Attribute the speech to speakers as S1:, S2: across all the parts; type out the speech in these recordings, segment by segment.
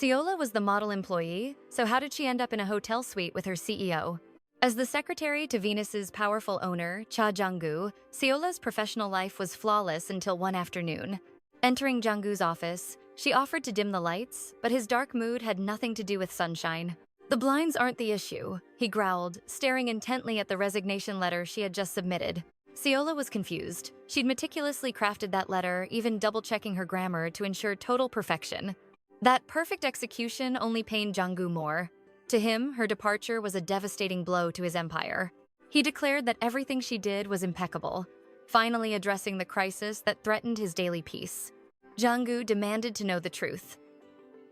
S1: Seola was the model employee, so how did she end up in a hotel suite with her CEO? As the secretary to Venus's powerful owner, Cha Jung-gu, Seola's professional life was flawless until one afternoon. Entering Jung-gu's office, she offered to dim the lights, but his dark mood had nothing to do with sunshine. "The blinds aren't the issue," he growled, staring intently at the resignation letter she had just submitted. Seola was confused. She'd meticulously crafted that letter, even double-checking her grammar to ensure total perfection. That perfect execution only pained Jung-gu more. To him, her departure was a devastating blow to his empire. He declared that everything she did was impeccable, finally addressing the crisis that threatened his daily peace. Jung-gu demanded to know the truth.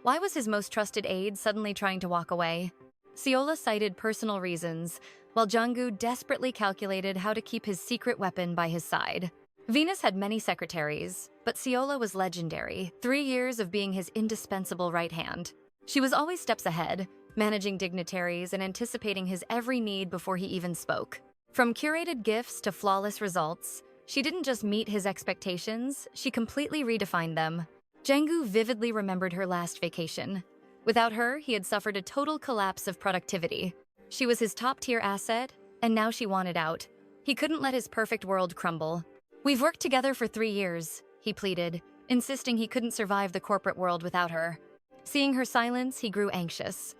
S1: Why was his most trusted aide suddenly trying to walk away? Seola cited personal reasons, while Jung-gu desperately calculated how to keep his secret weapon by his side. Venus had many secretaries, but Seola was legendary, 3 years of being his indispensable right hand. She was always steps ahead, managing dignitaries and anticipating his every need before he even spoke. From curated gifts to flawless results, she didn't just meet his expectations, she completely redefined them. Jung-gu vividly remembered her last vacation. Without her, he had suffered a total collapse of productivity. She was his top-tier asset, and now she wanted out. He couldn't let his perfect world crumble. "We've worked together for 3 years, he pleaded, insisting he couldn't survive the corporate world without her. Seeing her silence, he grew anxious.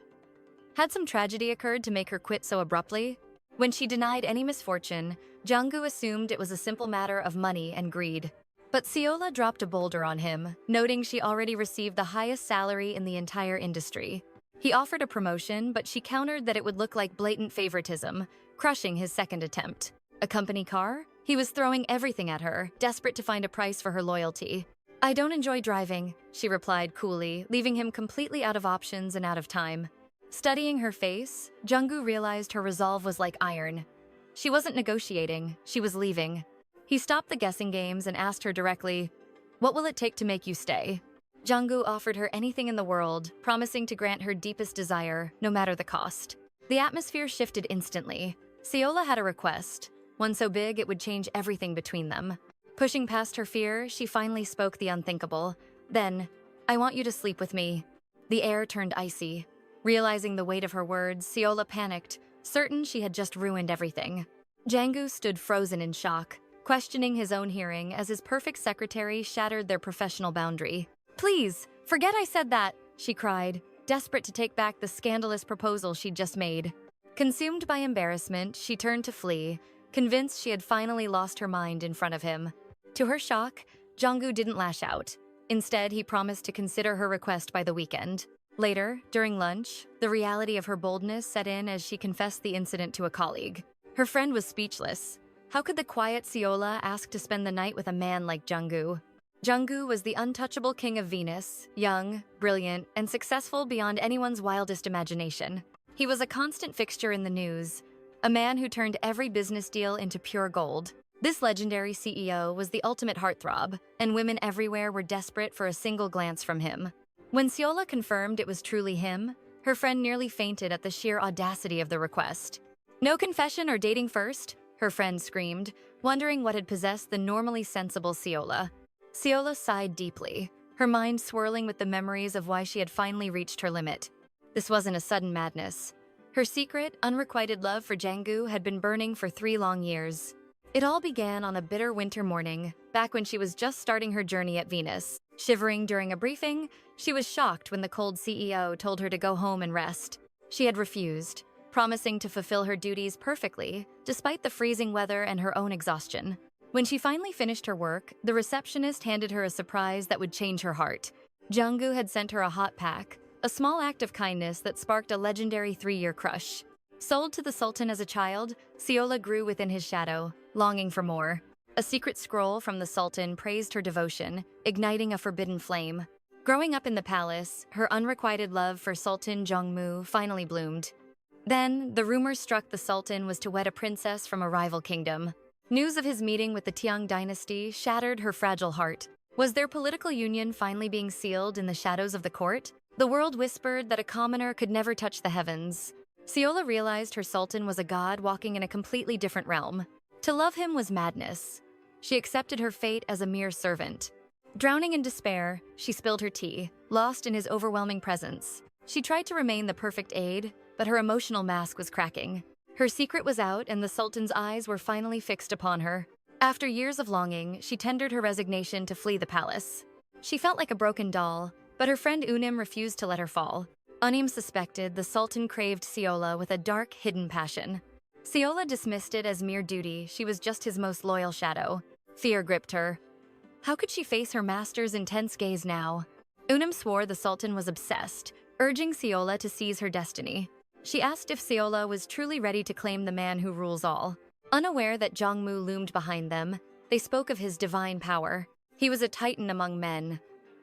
S1: Had some tragedy occurred to make her quit so abruptly? When she denied any misfortune, Jung-gu assumed it was a simple matter of money and greed. But Seola dropped a boulder on him, noting she already received the highest salary in the entire industry. He offered a promotion, but she countered that it would look like blatant favoritism, crushing his second attempt. A company car? He was throwing everything at her, desperate to find a price for her loyalty. "I don't enjoy driving," she replied coolly, leaving him completely out of options and out of time. Studying her face, Jung-gu realized her resolve was like iron. She wasn't negotiating, she was leaving. He stopped the guessing games and asked her directly, "What will it take to make you stay?" Jung-gu offered her anything in the world, promising to grant her deepest desire, no matter the cost. The atmosphere shifted instantly. Seola had a request, one so big it would change everything between them. Pushing past her fear, she finally spoke the unthinkable. Then, "I want you to sleep with me." The air turned icy. Realizing the weight of her words, Seola panicked, certain she had just ruined everything. Jung-gu stood frozen in shock, questioning his own hearing as his perfect secretary shattered their professional boundary. "Please, forget I said that," she cried, desperate to take back the scandalous proposal she'd just made. Consumed by embarrassment, she turned to flee, convinced she had finally lost her mind in front of him. To her shock, Jung-gu didn't lash out. Instead, he promised to consider her request by the weekend. Later, during lunch, the reality of her boldness set in as she confessed the incident to a colleague. Her friend was speechless. How could the quiet Seola ask to spend the night with a man like Jung-gu? Jung-gu was the untouchable king of Venus, young, brilliant, and successful beyond anyone's wildest imagination. He was a constant fixture in the news, a man who turned every business deal into pure gold. This legendary CEO was the ultimate heartthrob, and women everywhere were desperate for a single glance from him. When Seola confirmed it was truly him, her friend nearly fainted at the sheer audacity of the request. "No confession or dating first?" her friend screamed, wondering what had possessed the normally sensible Seola. Seola sighed deeply, her mind swirling with the memories of why she had finally reached her limit. This wasn't a sudden madness. Her secret, unrequited love for Jung-gu had been burning for 3 long years. It all began on a bitter winter morning, back when she was just starting her journey at Venus. Shivering during a briefing, she was shocked when the cold CEO told her to go home and rest. She had refused, promising to fulfill her duties perfectly, despite the freezing weather and her own exhaustion. When she finally finished her work, the receptionist handed her a surprise that would change her heart. Jung-gu had sent her a hot pack, a small act of kindness that sparked a legendary 3-year crush. Sold to the Sultan as a child, Seola grew within his shadow, longing for more. A secret scroll from the Sultan praised her devotion, igniting a forbidden flame. Growing up in the palace, her unrequited love for Sultan Jong-mu finally bloomed. Then, the rumor struck the Sultan was to wed a princess from a rival kingdom. News of his meeting with the Tiang dynasty shattered her fragile heart. Was their political union finally being sealed in the shadows of the court? The world whispered that a commoner could never touch the heavens. Seola realized her Sultan was a god walking in a completely different realm. To love him was madness. She accepted her fate as a mere servant. Drowning in despair, she spilled her tea, lost in his overwhelming presence. She tried to remain the perfect aide, but her emotional mask was cracking. Her secret was out, and the Sultan's eyes were finally fixed upon her. After years of longing, she tendered her resignation to flee the palace. She felt like a broken doll, but her friend Unim refused to let her fall. Unim suspected the Sultan craved Siola with a dark, hidden passion. Siola dismissed it as mere duty. She was just his most loyal shadow. Fear gripped her. How could she face her master's intense gaze now? Unim swore the Sultan was obsessed, urging Siola to seize her destiny. She asked if Siola was truly ready to claim the man who rules all. Unaware that Jongmu loomed behind them, they spoke of his divine power. He was a titan among men,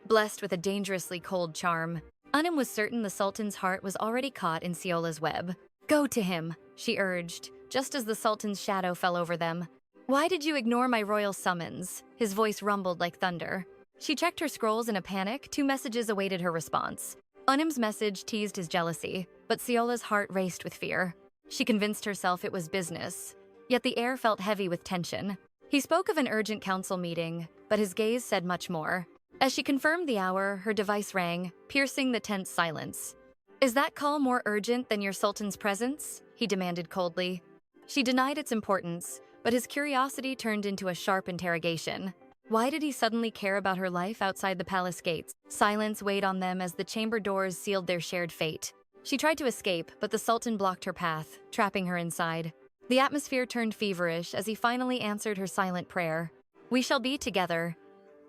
S1: blessed with a dangerously cold charm. Unim was certain the Sultan's heart was already caught in Siola's web. "Go to him," she urged, just as the Sultan's shadow fell over them. "Why did you ignore my royal summons?" His voice rumbled like thunder. She checked her scrolls in a panic. 2 messages awaited her response. Unim's message teased his jealousy, but Siola's heart raced with fear. She convinced herself it was business, yet the air felt heavy with tension. He spoke of an urgent council meeting, but his gaze said much more. As she confirmed the hour, her device rang, piercing the tense silence. "Is that call more urgent than your Sultan's presence?" he demanded coldly. She denied its importance, but his curiosity turned into a sharp interrogation. Why did he suddenly care about her life outside the palace gates? Silence weighed on them as the chamber doors sealed their shared fate. She tried to escape, but the Sultan blocked her path, trapping her inside. The atmosphere turned feverish as he finally answered her silent prayer. "We shall be together,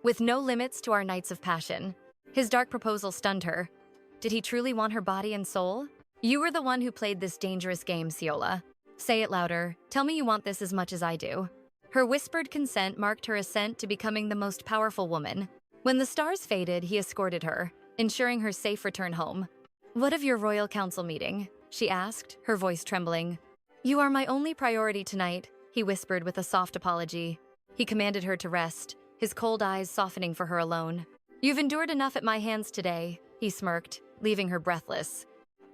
S1: with no limits to our nights of passion." His dark proposal stunned her. Did he truly want her body and soul? "You were the one who played this dangerous game, Siola. Say it louder. Tell me you want this as much as I do." Her whispered consent marked her ascent to becoming the most powerful woman. When the stars faded, he escorted her, ensuring her safe return home. "What of your royal council meeting?" she asked, her voice trembling. "You are my only priority tonight," he whispered with a soft apology. He commanded her to rest, his cold eyes softening for her alone. "You've endured enough at my hands today," he smirked, leaving her breathless.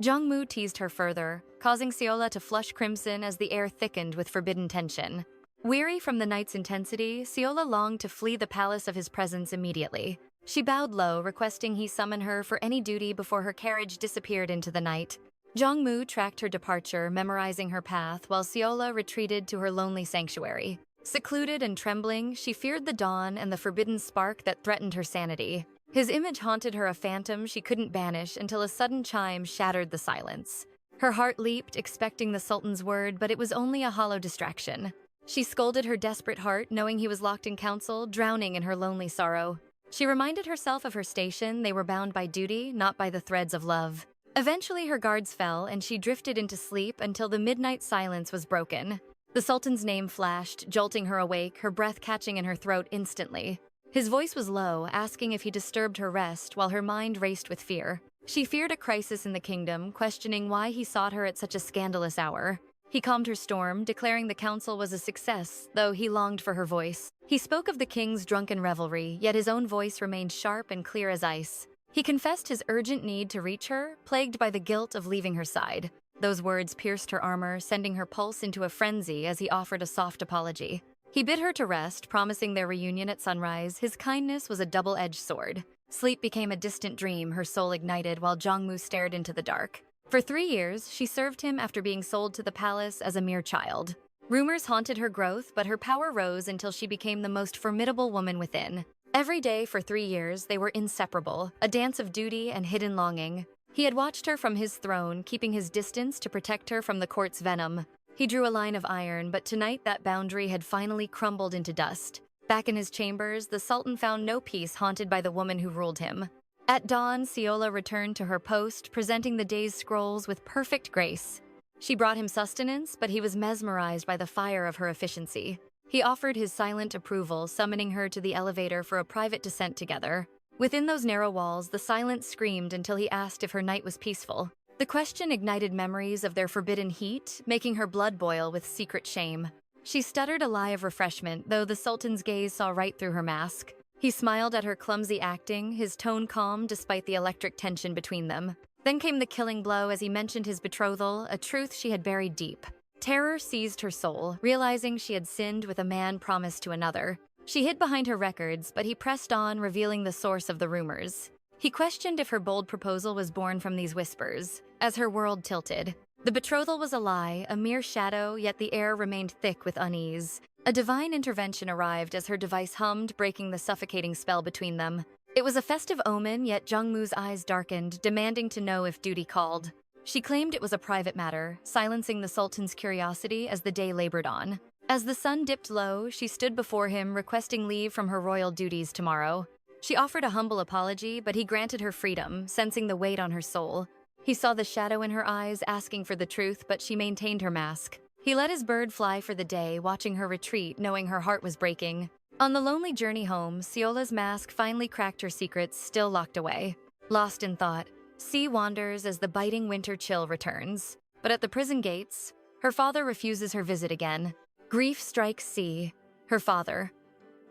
S1: Jongmu teased her further, causing Siola to flush crimson as the air thickened with forbidden tension. Weary from the night's intensity, Siola longed to flee the palace of his presence immediately. She bowed low, requesting he summon her for any duty before her carriage disappeared into the night. Jongmu tracked her departure, memorizing her path, while Siola retreated to her lonely sanctuary. Secluded and trembling, she feared the dawn and the forbidden spark that threatened her sanity. His image haunted her, a phantom she couldn't banish, until a sudden chime shattered the silence. Her heart leaped, expecting the Sultan's word, but it was only a hollow distraction. She scolded her desperate heart, knowing he was locked in council, drowning in her lonely sorrow. She reminded herself of her station. They were bound by duty, not by the threads of love. Eventually, her guards fell, and she drifted into sleep until the midnight silence was broken. The Sultan's name flashed, jolting her awake, her breath catching in her throat instantly. His voice was low, asking if he disturbed her rest, while her mind raced with fear. She feared a crisis in the kingdom, questioning why he sought her at such a scandalous hour. He calmed her storm, declaring the council was a success, though he longed for her voice. He spoke of the king's drunken revelry, yet his own voice remained sharp and clear as ice. He confessed his urgent need to reach her, plagued by the guilt of leaving her side. Those words pierced her armor, sending her pulse into a frenzy as he offered a soft apology. He bid her to rest, promising their reunion at sunrise. His kindness was a double-edged sword. Sleep became a distant dream, her soul ignited while Jongmu stared into the dark. For 3 years, she served him after being sold to the palace as a mere child. Rumors haunted her growth, but her power rose until she became the most formidable woman within. Every day for 3 years, they were inseparable, a dance of duty and hidden longing. He had watched her from his throne, keeping his distance to protect her from the court's venom. He drew a line of iron, but tonight that boundary had finally crumbled into dust. Back in his chambers, the Sultan found no peace, haunted by the woman who ruled him. At dawn, Siola returned to her post, presenting the day's scrolls with perfect grace. She brought him sustenance, but he was mesmerized by the fire of her efficiency. He offered his silent approval, summoning her to the elevator for a private descent together. Within those narrow walls, the silence screamed until he asked if her night was peaceful. The question ignited memories of their forbidden heat, making her blood boil with secret shame. She stuttered a lie of refreshment, though the Sultan's gaze saw right through her mask. He smiled at her clumsy acting, his tone calm despite the electric tension between them. Then came the killing blow as he mentioned his betrothal, a truth she had buried deep. Terror seized her soul, realizing she had sinned with a man promised to another. She hid behind her records, but he pressed on, revealing the source of the rumors. He questioned if her bold proposal was born from these whispers, as her world tilted. The betrothal was a lie, a mere shadow, yet the air remained thick with unease. A divine intervention arrived as her device hummed, breaking the suffocating spell between them. It was a festive omen, yet Jungmu's eyes darkened, demanding to know if duty called. She claimed it was a private matter, silencing the Sultan's curiosity as the day labored on. As the sun dipped low, she stood before him, requesting leave from her royal duties tomorrow. She offered a humble apology, but he granted her freedom, sensing the weight on her soul. He saw the shadow in her eyes, asking for the truth, but she maintained her mask. He let his bird fly for the day, watching her retreat, knowing her heart was breaking. On the lonely journey home, Seola's mask finally cracked her secrets, still locked away. Lost in thought, C wanders as the biting winter chill returns. But at the prison gates, her father refuses her visit again. Grief strikes C, her father,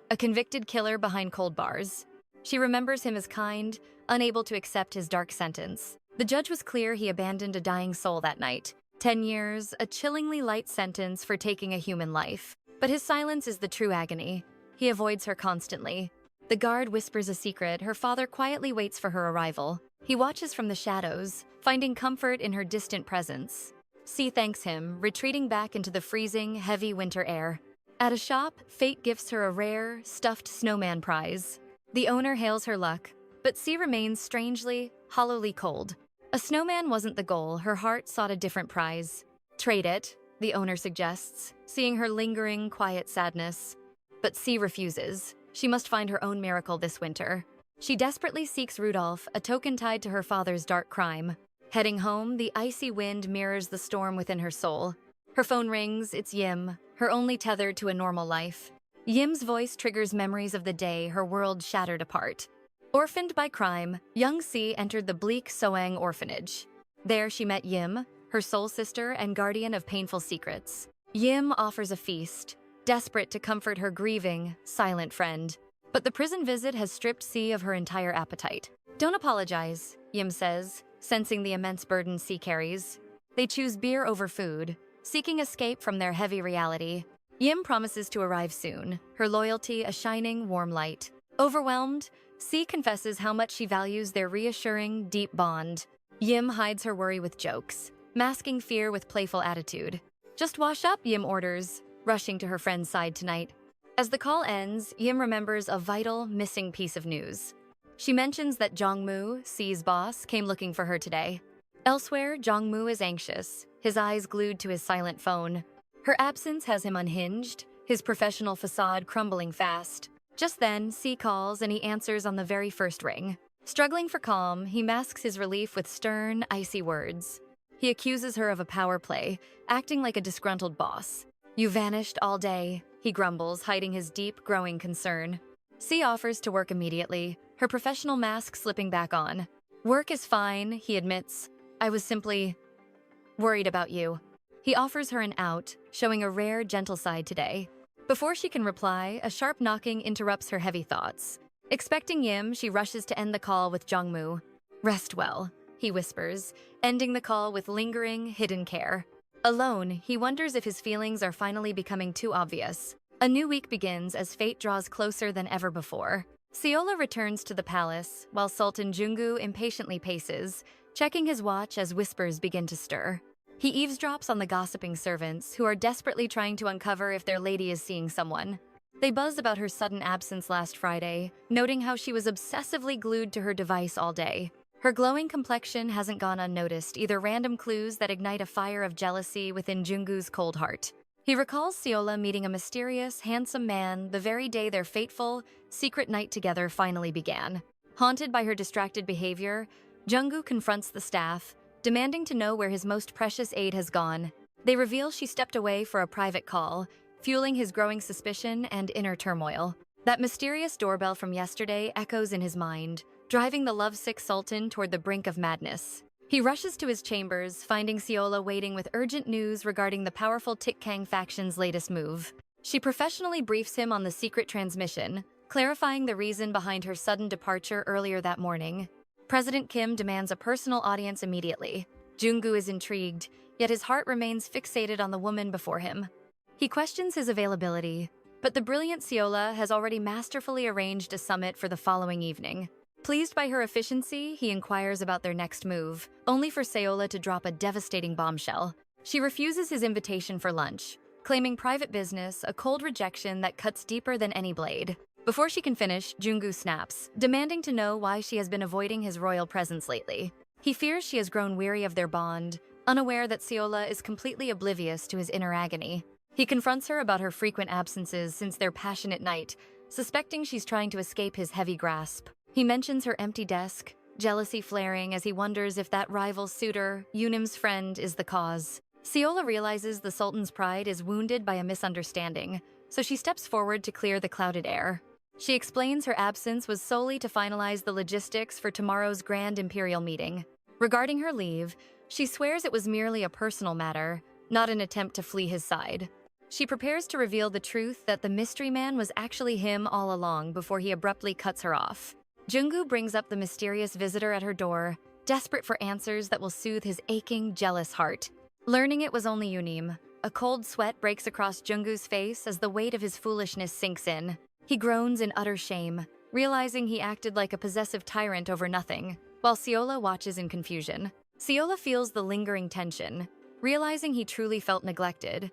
S1: a convicted killer behind cold bars. She remembers him as kind, unable to accept his dark sentence. The judge was clear he abandoned a dying soul that night. 10 years, a chillingly light sentence for taking a human life. But his silence is the true agony. He avoids her constantly. The guard whispers a secret. Her father quietly waits for her arrival. He watches from the shadows, finding comfort in her distant presence. C thanks him, retreating back into the freezing, heavy winter air. At a shop, fate gifts her a rare, stuffed snowman prize. The owner hails her luck, but C remains strangely, hollowly cold. A snowman wasn't the goal. Her heart sought a different prize. Trade it, the owner suggests, seeing her lingering, quiet sadness. But C refuses. She must find her own miracle this winter. She desperately seeks Rudolph, a token tied to her father's dark crime. Heading home, the icy wind mirrors the storm within her soul. Her phone rings, it's Yim, her only tether to a normal life. Yim's voice triggers memories of the day her world shattered apart. Orphaned by crime, young C entered the bleak Soang orphanage. There she met Yim, her soul sister and guardian of painful secrets. Yim offers a feast, desperate to comfort her grieving, silent friend. But the prison visit has stripped C of her entire appetite. Don't apologize, Yim says, sensing the immense burden C carries. They choose beer over food, seeking escape from their heavy reality. Yim promises to arrive soon, her loyalty a shining, warm light. Overwhelmed, C confesses how much she values their reassuring, deep bond. Yim hides her worry with jokes, masking fear with playful attitude. Just wash up, Yim orders, rushing to her friend's side tonight. As the call ends, Yim remembers a vital, missing piece of news. She mentions that Jongmu, C's boss, came looking for her today. Elsewhere, Jongmu is anxious, his eyes glued to his silent phone. Her absence has him unhinged, his professional facade crumbling fast. Just then, C calls and he answers on the very first ring. Struggling for calm, he masks his relief with stern, icy words. He accuses her of a power play, acting like a disgruntled boss. You vanished all day, he grumbles, hiding his deep, growing concern. C offers to work immediately, her professional mask slipping back on. Work is fine, he admits. I was simply worried about you. He offers her an out, showing a rare, gentle side today. Before she can reply, a sharp knocking interrupts her heavy thoughts. Expecting Yim, she rushes to end the call with Jongmu. Rest well, he whispers, ending the call with lingering, hidden care. Alone, he wonders if his feelings are finally becoming too obvious. A new week begins as fate draws closer than ever before. Seola returns to the palace, while Sultan Jungu impatiently paces, checking his watch as whispers begin to stir. He eavesdrops on the gossiping servants, who are desperately trying to uncover if their lady is seeing someone. They buzz about her sudden absence last Friday, noting how she was obsessively glued to her device all day. Her glowing complexion hasn't gone unnoticed, either random clues that ignite a fire of jealousy within Jungu's cold heart. He recalls Seola meeting a mysterious, handsome man the very day their fateful, secret night together finally began. Haunted by her distracted behavior, Jungu confronts the staff, demanding to know where his most precious aide has gone. They reveal she stepped away for a private call, fueling his growing suspicion and inner turmoil. That mysterious doorbell from yesterday echoes in his mind, driving the lovesick Sultan toward the brink of madness. He rushes to his chambers, finding Seola waiting with urgent news regarding the powerful Tikkang faction's latest move. She professionally briefs him on the secret transmission, clarifying the reason behind her sudden departure earlier that morning. President Kim demands a personal audience immediately. Jungu is intrigued, yet his heart remains fixated on the woman before him. He questions his availability, But the brilliant Seola has already masterfully arranged a summit for the following evening. Pleased by her efficiency, he inquires about their next move, only for Seola to drop a devastating bombshell. She refuses his invitation for lunch, claiming private business, a cold rejection that cuts deeper than any blade. Before she can finish, Jung-gu snaps, demanding to know why she has been avoiding his royal presence lately. He fears she has grown weary of their bond, unaware that Seola is completely oblivious to his inner agony. He confronts her about her frequent absences since their passionate night, suspecting she's trying to escape his heavy grasp. He mentions her empty desk, jealousy flaring as he wonders if that rival suitor, Unim's friend, is the cause. Seola realizes the Sultan's pride is wounded by a misunderstanding, so she steps forward to clear the clouded air. She explains her absence was solely to finalize the logistics for tomorrow's grand imperial meeting. Regarding her leave, she swears it was merely a personal matter, not an attempt to flee his side. She prepares to reveal the truth that the mystery man was actually him all along before he abruptly cuts her off. Jung-gu brings up the mysterious visitor at her door, desperate for answers that will soothe his aching, jealous heart. Learning it was only Unim, a cold sweat breaks across Jung-gu's face as the weight of his foolishness sinks in. He groans in utter shame, realizing he acted like a possessive tyrant over nothing, while Seola watches in confusion. Seola feels the lingering tension, realizing he truly felt neglected.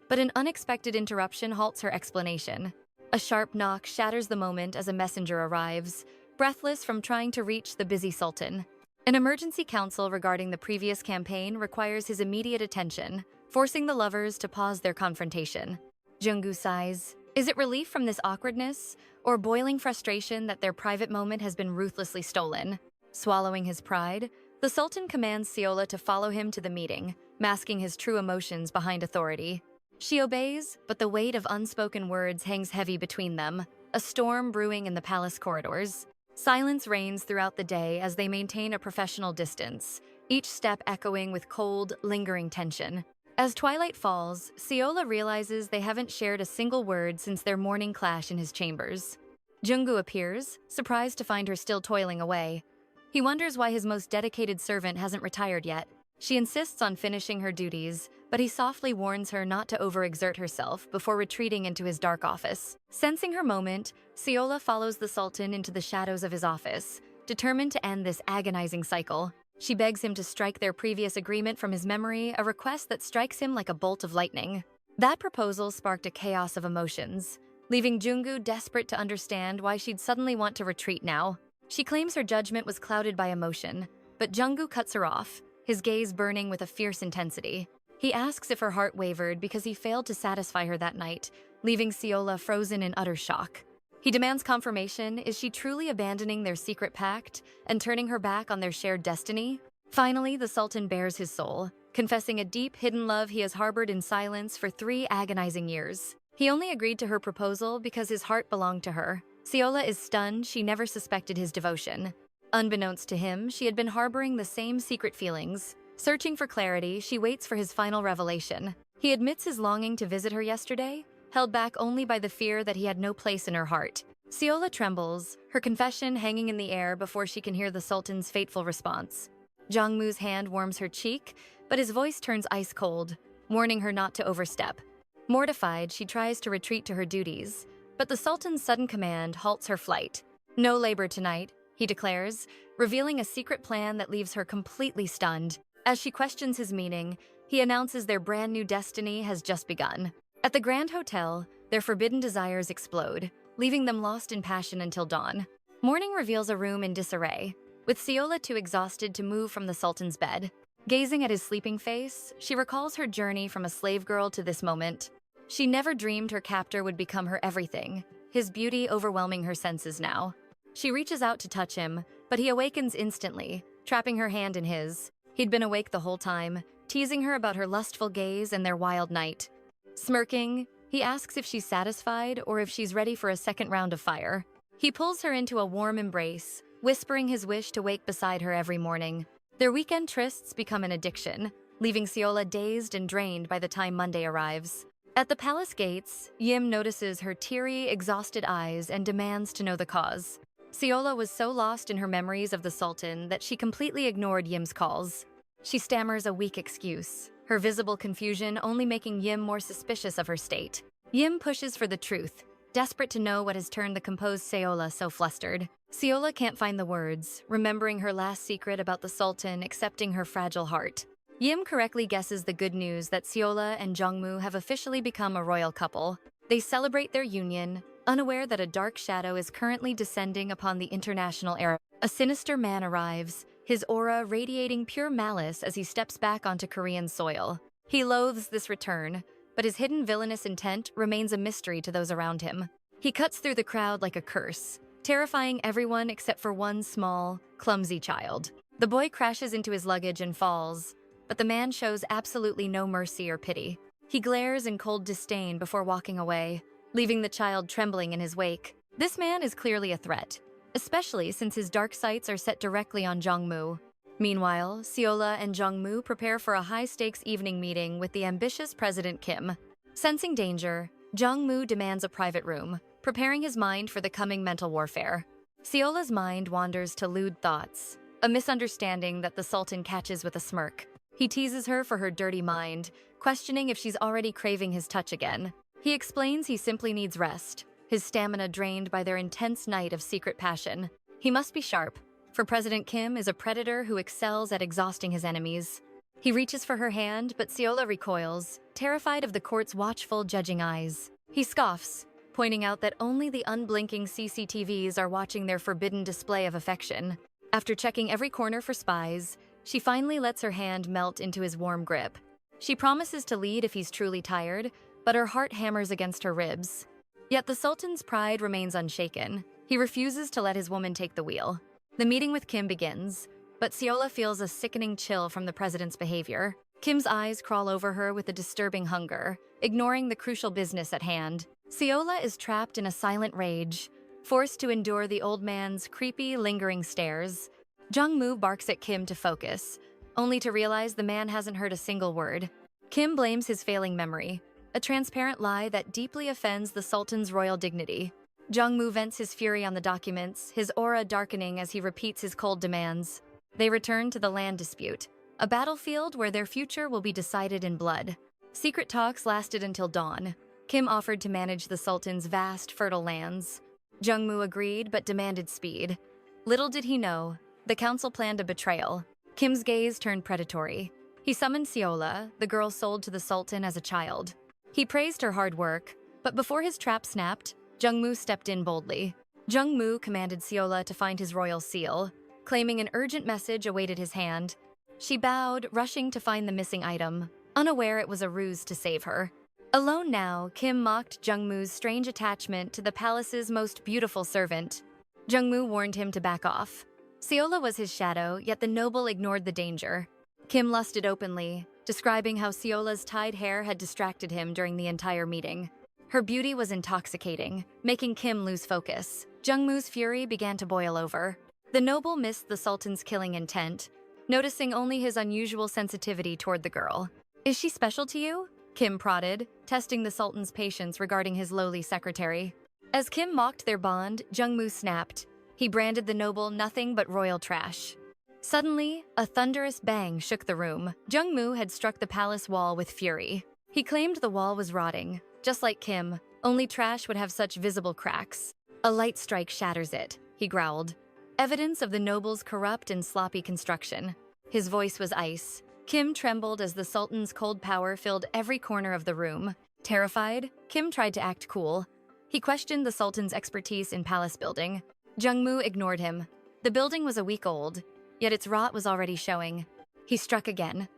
S1: But an unexpected interruption halts her explanation. A sharp knock shatters the moment as a messenger arrives, breathless from trying to reach the busy Sultan. An emergency council regarding the previous campaign requires his immediate attention, forcing the lovers to pause their confrontation. Jung-gu sighs. Is it relief from this awkwardness, or boiling frustration that their private moment has been ruthlessly stolen? Swallowing his pride, the Sultan commands Seola to follow him to the meeting, masking his true emotions behind authority. She obeys, but the weight of unspoken words hangs heavy between them, a storm brewing in the palace corridors. Silence reigns throughout the day as they maintain a professional distance, each step echoing with cold, lingering tension. As twilight falls, Seola realizes they haven't shared a single word since their morning clash in his chambers. Jung-gu appears, surprised to find her still toiling away. He wonders why his most dedicated servant hasn't retired yet. She insists on finishing her duties, but he softly warns her not to overexert herself before retreating into his dark office. Sensing her moment, Seola follows the Sultan into the shadows of his office, determined to end this agonizing cycle. She begs him to strike their previous agreement from his memory, a request that strikes him like a bolt of lightning. That proposal sparked a chaos of emotions, leaving Jung-gu desperate to understand why she'd suddenly want to retreat now. She claims her judgment was clouded by emotion, but Jung-gu cuts her off, his gaze burning with a fierce intensity. He asks if her heart wavered because he failed to satisfy her that night, leaving Seola frozen in utter shock. He demands confirmation. Is she truly abandoning their secret pact and turning her back on their shared destiny? Finally, the Sultan bares his soul, confessing a deep, hidden love he has harbored in silence for 3 agonizing years. He only agreed to her proposal because his heart belonged to her. Seola is stunned. She never suspected his devotion. Unbeknownst to him, she had been harboring the same secret feelings. Searching for clarity, she waits for his final revelation. He admits his longing to visit her yesterday, held back only by the fear that he had no place in her heart. Seola trembles, her confession hanging in the air before she can hear the Sultan's fateful response. Jongmu's hand warms her cheek, but his voice turns ice cold, warning her not to overstep. Mortified, she tries to retreat to her duties, but the Sultan's sudden command halts her flight. No labor tonight, he declares, revealing a secret plan that leaves her completely stunned. As she questions his meaning, he announces their brand new destiny has just begun. At the Grand Hotel, their forbidden desires explode, leaving them lost in passion until dawn. Morning reveals a room in disarray, with Seola too exhausted to move from the Sultan's bed. Gazing at his sleeping face, she recalls her journey from a slave girl to this moment. She never dreamed her captor would become her everything, his beauty overwhelming her senses now. She reaches out to touch him, but he awakens instantly, trapping her hand in his. He'd been awake the whole time, teasing her about her lustful gaze and their wild night. Smirking, he asks if she's satisfied or if she's ready for a second round of fire. He pulls her into a warm embrace, whispering his wish to wake beside her every morning. Their weekend trysts become an addiction, leaving Seola dazed and drained by the time Monday arrives. At the palace gates, Yim notices her teary, exhausted eyes and demands to know the cause. Seola was so lost in her memories of the Sultan that she completely ignored Yim's calls. She stammers a weak excuse, her visible confusion only making Yim more suspicious of her state. Yim pushes for the truth, desperate to know what has turned the composed Seola so flustered. Seola can't find the words, remembering her last secret about the Sultan accepting her fragile heart. Yim correctly guesses the good news that Seola and Jongmu have officially become a royal couple. They celebrate their union, unaware that a dark shadow is currently descending upon the international era. A sinister man arrives, his aura radiating pure malice as he steps back onto Korean soil. He loathes this return, but his hidden villainous intent remains a mystery to those around him. He cuts through the crowd like a curse, terrifying everyone except for one small, clumsy child. The boy crashes into his luggage and falls, but the man shows absolutely no mercy or pity. He glares in cold disdain before walking away, leaving the child trembling in his wake. This man is clearly a threat, especially since his dark sights are set directly on Jongmu. Meanwhile, Seola and Jongmu prepare for a high-stakes evening meeting with the ambitious President Kim. Sensing danger, Jongmu demands a private room, preparing his mind for the coming mental warfare. Seola's mind wanders to lewd thoughts, a misunderstanding that the Sultan catches with a smirk. He teases her for her dirty mind, questioning if she's already craving his touch again. He explains he simply needs rest, his stamina drained by their intense night of secret passion. He must be sharp, for President Kim is a predator who excels at exhausting his enemies. He reaches for her hand, but Seola recoils, terrified of the court's watchful, judging eyes. He scoffs, pointing out that only the unblinking CCTVs are watching their forbidden display of affection. After checking every corner for spies, she finally lets her hand melt into his warm grip. She promises to lead if he's truly tired, but her heart hammers against her ribs. Yet the Sultan's pride remains unshaken. He refuses to let his woman take the wheel. The meeting with Kim begins, but Seola feels a sickening chill from the president's behavior. Kim's eyes crawl over her with a disturbing hunger, ignoring the crucial business at hand. Seola is trapped in a silent rage, forced to endure the old man's creepy, lingering stares. Jongmu barks at Kim to focus, only to realize the man hasn't heard a single word. Kim blames his failing memory, a transparent lie that deeply offends the Sultan's royal dignity. Jongmu vents his fury on the documents, his aura darkening as he repeats his cold demands. They return to the land dispute, a battlefield where their future will be decided in blood. Secret talks lasted until dawn. Kim offered to manage the Sultan's vast, fertile lands. Jongmu agreed but demanded speed. Little did he know, the council planned a betrayal. Kim's gaze turned predatory. He summoned Seola, the girl sold to the Sultan as a child. He praised her hard work, but before his trap snapped, Jongmu stepped in boldly. Jongmu commanded Seola to find his royal seal, claiming an urgent message awaited his hand. She bowed, rushing to find the missing item, unaware it was a ruse to save her. Alone now, Kim mocked Jongmu's strange attachment to the palace's most beautiful servant. Jongmu warned him to back off. Seola was his shadow, yet the noble ignored the danger. Kim lusted openly, describing how Seola's tied hair had distracted him during the entire meeting. Her beauty was intoxicating, making Kim lose focus. Jongmu's fury began to boil over. The noble missed the Sultan's killing intent, noticing only his unusual sensitivity toward the girl. "Is she special to you?" Kim prodded, testing the Sultan's patience regarding his lowly secretary. As Kim mocked their bond, Jongmu snapped. He branded the noble nothing but royal trash. Suddenly, a thunderous bang shook the room. Jongmu had struck the palace wall with fury. He claimed the wall was rotting. Just like Kim, only trash would have such visible cracks. "A light strike shatters it," he growled. Evidence of the noble's corrupt and sloppy construction. His voice was ice. Kim trembled as the Sultan's cold power filled every corner of the room. Terrified, Kim tried to act cool. He questioned the Sultan's expertise in palace building. Jongmu ignored him. The building was a week old, yet its rot was already showing. He struck again.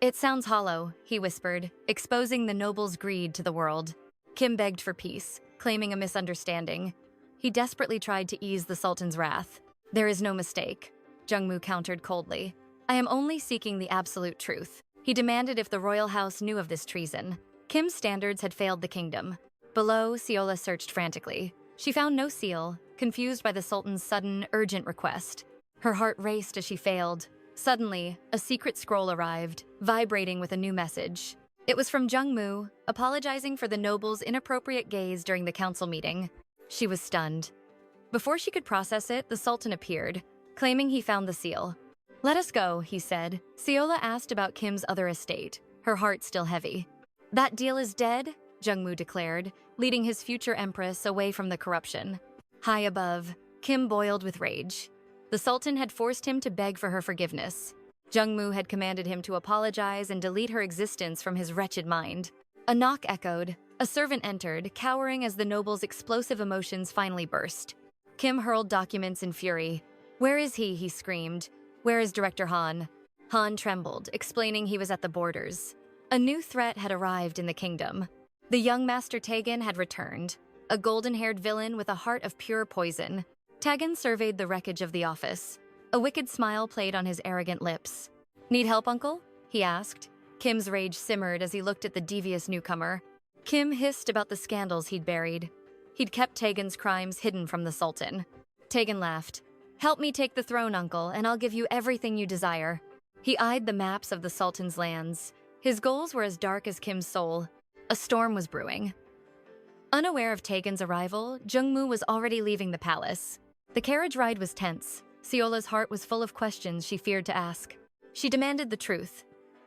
S1: "It sounds hollow," he whispered, exposing the noble's greed to the world. Kim begged for peace, claiming a misunderstanding. He desperately tried to ease the Sultan's wrath. "There is no mistake," Jongmu countered coldly. "I am only seeking the absolute truth." He demanded if the royal house knew of this treason. Kim's standards had failed the kingdom. Below, Seola searched frantically. She found no seal, confused by the Sultan's sudden, urgent request. Her heart raced as she failed. Suddenly, a secret scroll arrived, vibrating with a new message. It was from Jongmu, apologizing for the noble's inappropriate gaze during the council meeting. She was stunned. Before she could process it, the Sultan appeared, claiming he found the seal. "Let us go," he said. Seola asked about Kim's other estate, her heart still heavy. "That deal is dead?" Jung-moo declared, leading his future empress away from the corruption. High above, Kim boiled with rage. The Sultan had forced him to beg for her forgiveness. Jung-moo had commanded him to apologize and delete her existence from his wretched mind. A knock echoed. A servant entered, cowering as the noble's explosive emotions finally burst. Kim hurled documents in fury. "Where is he?" he screamed. "Where is Director Han?" Han trembled, explaining he was at the borders. A new threat had arrived in the kingdom. The young Master Taegan had returned, a golden-haired villain with a heart of pure poison. Taegan surveyed the wreckage of the office. A wicked smile played on his arrogant lips. "Need help, uncle?" he asked. Kim's rage simmered as he looked at the devious newcomer. Kim hissed about the scandals he'd buried. He'd kept Taegan's crimes hidden from the Sultan. Taegan laughed. "Help me take the throne, uncle, and I'll give you everything you desire." He eyed the maps of the Sultan's lands. His goals were as dark as Kim's soul. A storm was brewing. Unaware of Taegan's arrival, Jung-moo was already leaving the palace. The carriage ride was tense. Seola's heart was full of questions she feared to ask. She demanded the truth.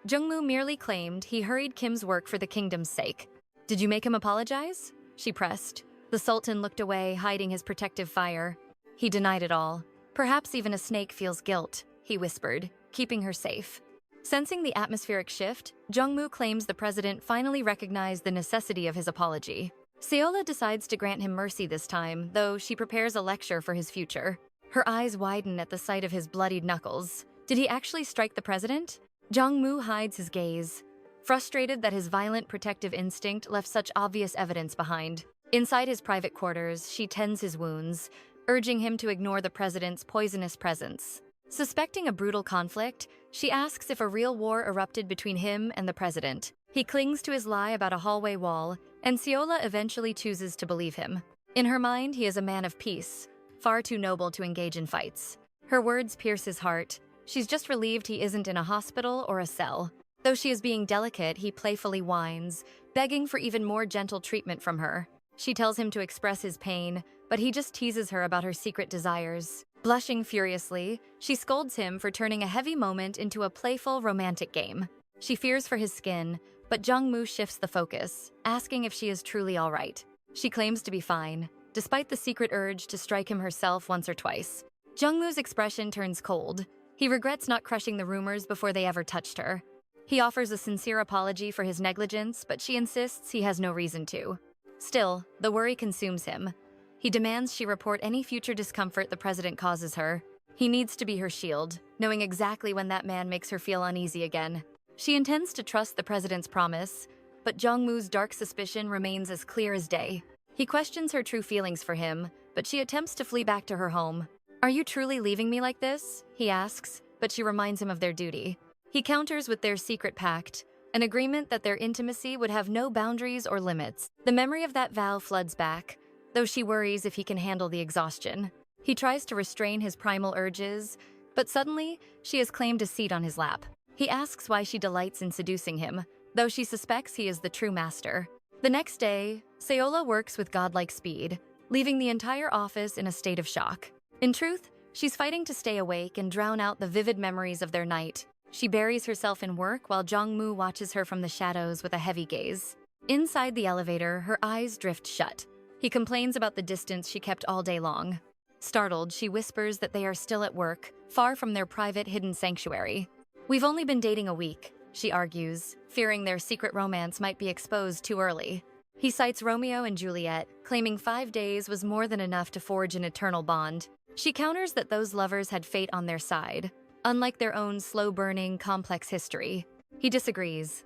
S1: Jung-moo merely claimed he hurried Kim's work for the kingdom's sake. "Did you make him apologize?" she pressed. The Sultan looked away, hiding his protective fire. He denied it all. "Perhaps even a snake feels guilt," he whispered, keeping her safe. Sensing the atmospheric shift, Jung-moo claims the president finally recognized the necessity of his apology. Seola decides to grant him mercy this time, though she prepares a lecture for his future. Her eyes widen at the sight of his bloodied knuckles. Did he actually strike the president? Jung-moo hides his gaze, frustrated that his violent protective instinct left such obvious evidence behind. Inside his private quarters, she tends his wounds, urging him to ignore the president's poisonous presence. Suspecting a brutal conflict, she asks if a real war erupted between him and the president. He clings to his lie about a hallway wall, and Seola eventually chooses to believe him. In her mind, he is a man of peace, far too noble to engage in fights. Her words pierce his heart. She's just relieved he isn't in a hospital or a cell. Though she is being delicate, he playfully whines, begging for even more gentle treatment from her. She tells him to express his pain, but he just teases her about her secret desires. Blushing furiously, she scolds him for turning a heavy moment into a playful, romantic game. She fears for his skin, but Jung-moo shifts the focus, asking if she is truly all right. She claims to be fine, despite the secret urge to strike him herself once or twice. Jung-moo's expression turns cold. He regrets not crushing the rumors before they ever touched her. He offers a sincere apology for his negligence, but she insists he has no reason to. Still, the worry consumes him. He demands she report any future discomfort the president causes her. He needs to be her shield, knowing exactly when that man makes her feel uneasy again. She intends to trust the president's promise, but Jung-moo's dark suspicion remains as clear as day. He questions her true feelings for him, but she attempts to flee back to her home. "Are you truly leaving me like this?" he asks, but she reminds him of their duty. He counters with their secret pact, an agreement that their intimacy would have no boundaries or limits. The memory of that vow floods back, though she worries if he can handle the exhaustion. He tries to restrain his primal urges, but suddenly, she has claimed a seat on his lap. He asks why she delights in seducing him, though she suspects he is the true master. The next day, Seola works with godlike speed, leaving the entire office in a state of shock. In truth, she's fighting to stay awake and drown out the vivid memories of their night. She buries herself in work while Jung-moo watches her from the shadows with a heavy gaze. Inside the elevator, her eyes drift shut. He complains about the distance she kept all day long. Startled, she whispers that they are still at work, far from their private hidden sanctuary. "We've only been dating a week," she argues, fearing their secret romance might be exposed too early. He cites Romeo and Juliet, claiming 5 days was more than enough to forge an eternal bond. She counters that those lovers had fate on their side, unlike their own slow-burning, complex history. He disagrees.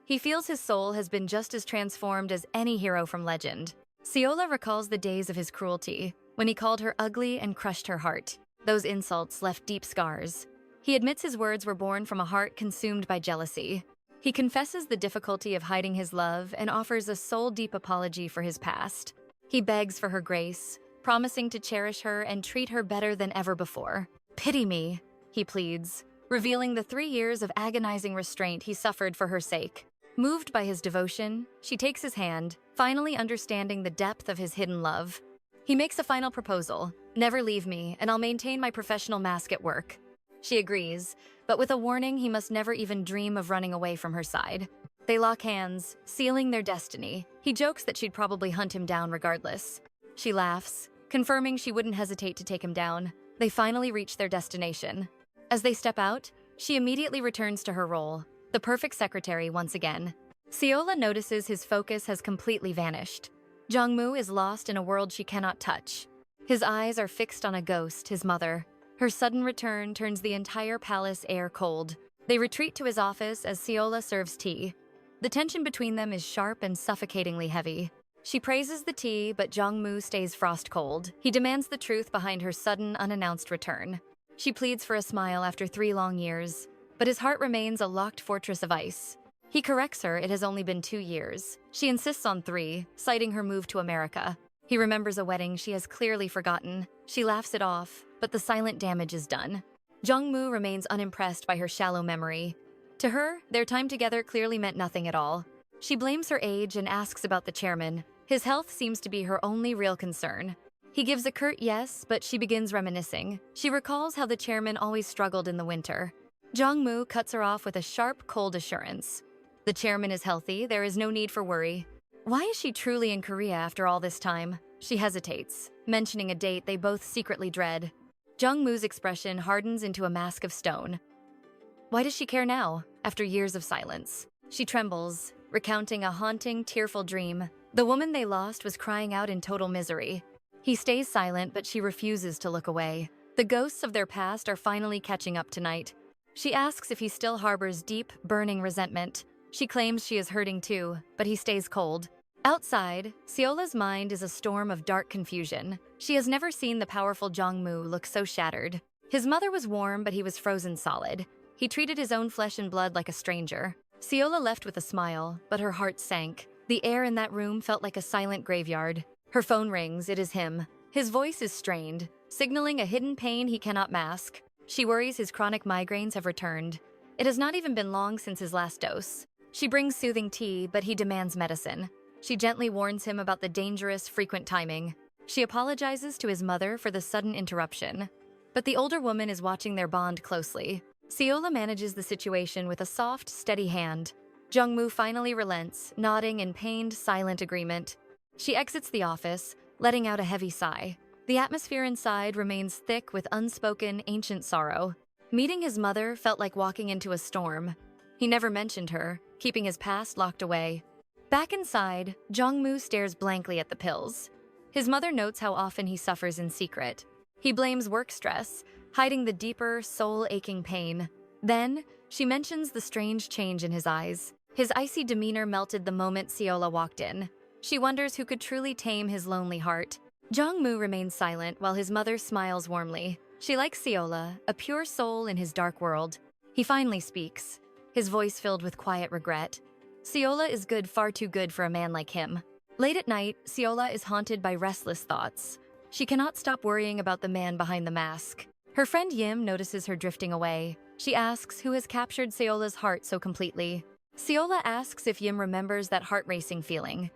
S1: He feels his soul has been just as transformed as any hero from legend. Seola recalls the days of his cruelty, when he called her ugly and crushed her heart. Those insults left deep scars. He admits his words were born from a heart consumed by jealousy. He confesses the difficulty of hiding his love and offers a soul-deep apology for his past. He begs for her grace, promising to cherish her and treat her better than ever before. "Pity me," he pleads, revealing the 3 years of agonizing restraint he suffered for her sake. Moved by his devotion, she takes his hand, finally understanding the depth of his hidden love. He makes a final proposal: "Never leave me, and I'll maintain my professional mask at work." She agrees, but with a warning he must never even dream of running away from her side. They lock hands, sealing their destiny. He jokes that she'd probably hunt him down regardless. She laughs, confirming she wouldn't hesitate to take him down. They finally reach their destination. As they step out, she immediately returns to her role, the perfect secretary once again. Seola notices his focus has completely vanished. Jong-moo is lost in a world she cannot touch. His eyes are fixed on a ghost, his mother. Her sudden return turns the entire palace air cold. They retreat to his office as Seola serves tea. The tension between them is sharp and suffocatingly heavy. She praises the tea, but Jong-moo stays frost-cold. He demands the truth behind her sudden, unannounced return. She pleads for a smile after 3 long years, but his heart remains a locked fortress of ice. He corrects her, it has only been 2 years. She insists on 3, citing her move to America. He remembers a wedding she has clearly forgotten. She laughs it off, but the silent damage is done. Jong-moo remains unimpressed by her shallow memory. To her, their time together clearly meant nothing at all. She blames her age and asks about the chairman. His health seems to be her only real concern. He gives a curt yes, but she begins reminiscing. She recalls how the chairman always struggled in the winter. Jong-moo cuts her off with a sharp, cold assurance. The chairman is healthy, there is no need for worry. Why is she truly in Korea after all this time? She hesitates, mentioning a date they both secretly dread. Jong-moo's expression hardens into a mask of stone. Why does she care now, after years of silence? She trembles, recounting a haunting, tearful dream. The woman they lost was crying out in total misery. He stays silent, but she refuses to look away. The ghosts of their past are finally catching up tonight. She asks if he still harbors deep, burning resentment. She claims she is hurting too, but he stays cold. Outside, Seola's mind is a storm of dark confusion. She has never seen the powerful Jong-moo look so shattered. His mother was warm, but he was frozen solid. He treated his own flesh and blood like a stranger. Seola left with a smile, but her heart sank. The air in that room felt like a silent graveyard. Her phone rings, it is him. His voice is strained, signaling a hidden pain he cannot mask. She worries his chronic migraines have returned. It has not even been long since his last dose. She brings soothing tea, but he demands medicine. She gently warns him about the dangerous, frequent timing. She apologizes to his mother for the sudden interruption. But the older woman is watching their bond closely. Seola manages the situation with a soft, steady hand. Jong-moo finally relents, nodding in pained, silent agreement. She exits the office, letting out a heavy sigh. The atmosphere inside remains thick with unspoken, ancient sorrow. Meeting his mother felt like walking into a storm. He never mentioned her, keeping his past locked away. Back inside, Jong-moo stares blankly at the pills. His mother notes how often he suffers in secret. He blames work stress, hiding the deeper, soul-aching pain. Then, she mentions the strange change in his eyes. His icy demeanor melted the moment Seola walked in. She wonders who could truly tame his lonely heart. Jong-moo remains silent while his mother smiles warmly. She likes Seola, a pure soul in his dark world. He finally speaks, his voice filled with quiet regret. Seola is good, far too good for a man like him. Late at night, Seola is haunted by restless thoughts. She cannot stop worrying about the man behind the mask. Her friend Yim notices her drifting away. She asks who has captured Seola's heart so completely. Seola asks if Yim remembers that heart-racing feeling.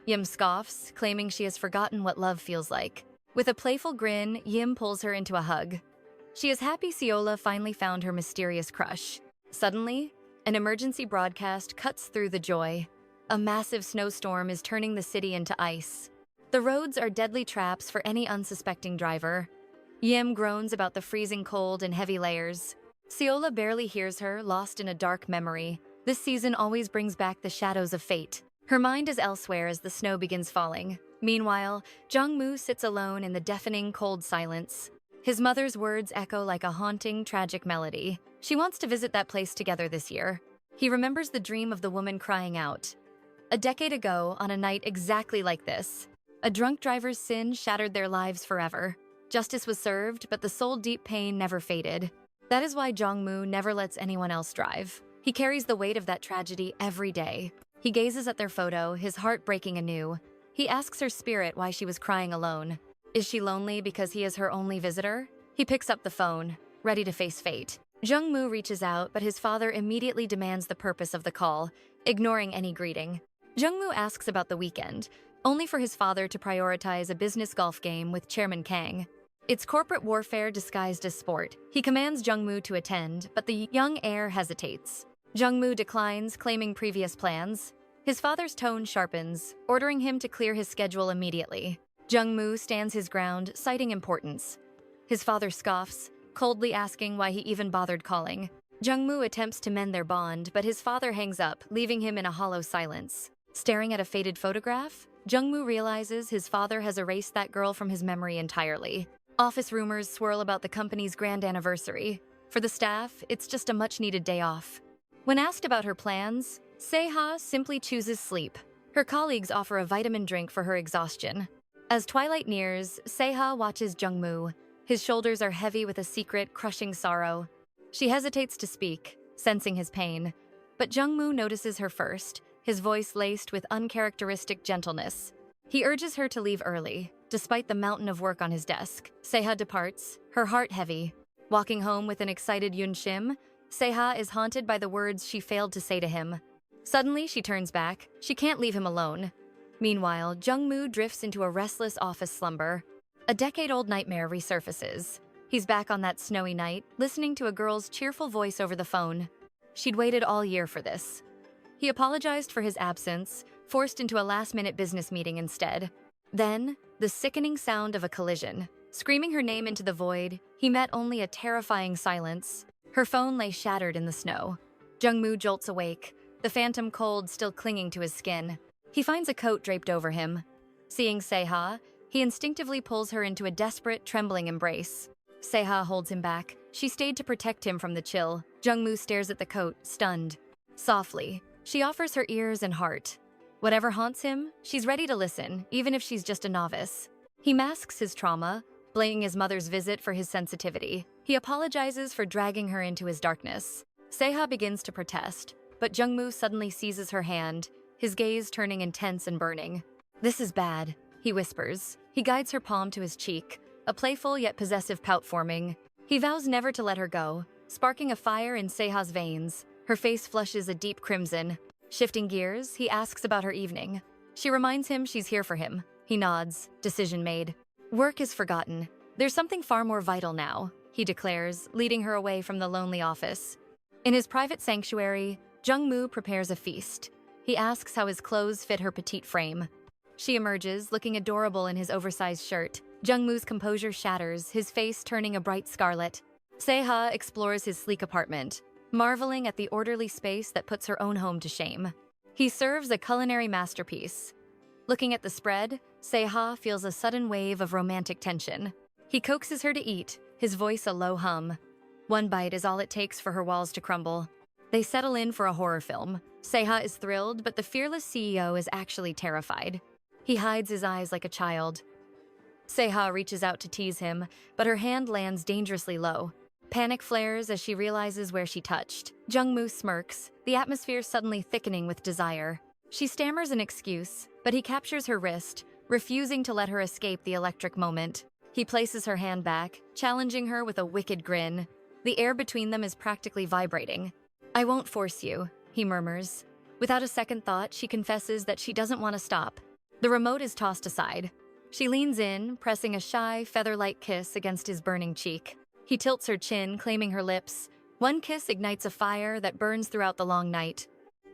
S1: Yim scoffs, claiming she has forgotten what love feels like. With a playful grin, Yim pulls her into a hug. She is happy Seola finally found her mysterious crush. Suddenly, an emergency broadcast cuts through the joy. A massive snowstorm is turning the city into ice. The roads are deadly traps for any unsuspecting driver. Yim groans about the freezing cold and heavy layers. Seola barely hears her, lost in a dark memory. This season always brings back the shadows of fate. Her mind is elsewhere as the snow begins falling. Meanwhile, Jong-moo sits alone in the deafening, cold silence. His mother's words echo like a haunting, tragic melody. She wants to visit that place together this year. He remembers the dream of the woman crying out. A decade ago, on a night exactly like this, a drunk driver's sin shattered their lives forever. Justice was served, but the soul-deep pain never faded. That is why Jong-moo never lets anyone else drive. He carries the weight of that tragedy every day. He gazes at their photo, his heart breaking anew. He asks her spirit why she was crying alone. Is she lonely because he is her only visitor? He picks up the phone, ready to face fate. Jong-moo reaches out, but his father immediately demands the purpose of the call, ignoring any greeting. Jong-moo asks about the weekend, only for his father to prioritize a business golf game with Chairman Kang. It's corporate warfare disguised as sport. He commands Jong-moo to attend, but the young heir hesitates. Jungmu declines, claiming previous plans. His father's tone sharpens, ordering him to clear his schedule immediately. Jungmu stands his ground, citing importance. His father scoffs, coldly asking why he even bothered calling. Jungmu attempts to mend their bond, but his father hangs up, leaving him in a hollow silence. Staring at a faded photograph, Jungmu realizes his father has erased that girl from his memory entirely. Office rumors swirl about the company's grand anniversary. For the staff, it's just a much-needed day off. When asked about her plans, Seha simply chooses sleep. Her colleagues offer a vitamin drink for her exhaustion. As twilight nears, Seha watches Jungmu. His shoulders are heavy with a secret, crushing sorrow. She hesitates to speak, sensing his pain. But Jungmu notices her first, his voice laced with uncharacteristic gentleness. He urges her to leave early, despite the mountain of work on his desk. Seha departs, her heart heavy. Walking home with an excited Yunshim, Seha is haunted by the words she failed to say to him. Suddenly, she turns back. She can't leave him alone. Meanwhile, Jungmu drifts into a restless office slumber. A decade-old nightmare resurfaces. He's back on that snowy night, listening to a girl's cheerful voice over the phone. She'd waited all year for this. He apologized for his absence, forced into a last-minute business meeting instead. Then, the sickening sound of a collision. Screaming her name into the void, he met only a terrifying silence. Her phone lay shattered in the snow. Jungmu jolts awake, the phantom cold still clinging to his skin. He finds a coat draped over him. Seeing Seha, he instinctively pulls her into a desperate, trembling embrace. Seha holds him back. She stayed to protect him from the chill. Jungmu stares at the coat, stunned. Softly, she offers her ears and heart. Whatever haunts him, she's ready to listen, even if she's just a novice. He masks his trauma, blaming his mother's visit for his sensitivity. He apologizes for dragging her into his darkness. Seha begins to protest, but Jungmu suddenly seizes her hand, his gaze turning intense and burning. "This is bad," he whispers. He guides her palm to his cheek, a playful yet possessive pout forming. He vows never to let her go, sparking a fire in Seha's veins. Her face flushes a deep crimson. Shifting gears, he asks about her evening. She reminds him she's here for him. He nods, decision made. "Work is forgotten. There's something far more vital now," he declares, leading her away from the lonely office. In his private sanctuary, Jungmu prepares a feast. He asks how his clothes fit her petite frame. She emerges, looking adorable in his oversized shirt. Jungmu's composure shatters, his face turning a bright scarlet. Seha explores his sleek apartment, marveling at the orderly space that puts her own home to shame. He serves a culinary masterpiece. Looking at the spread, Seha feels a sudden wave of romantic tension. He coaxes her to eat, his voice a low hum. One bite is all it takes for her walls to crumble. They settle in for a horror film. Seha is thrilled, but the fearless CEO is actually terrified. He hides his eyes like a child. Seha reaches out to tease him, but her hand lands dangerously low. Panic flares as she realizes where she touched. Jungmu smirks, the atmosphere suddenly thickening with desire. She stammers an excuse, but he captures her wrist, refusing to let her escape the electric moment. He places her hand back, challenging her with a wicked grin. The air between them is practically vibrating. "I won't force you," he murmurs. Without a second thought, she confesses that she doesn't want to stop. The remote is tossed aside. She leans in, pressing a shy, feather-light kiss against his burning cheek. He tilts her chin, claiming her lips. One kiss ignites a fire that burns throughout the long night.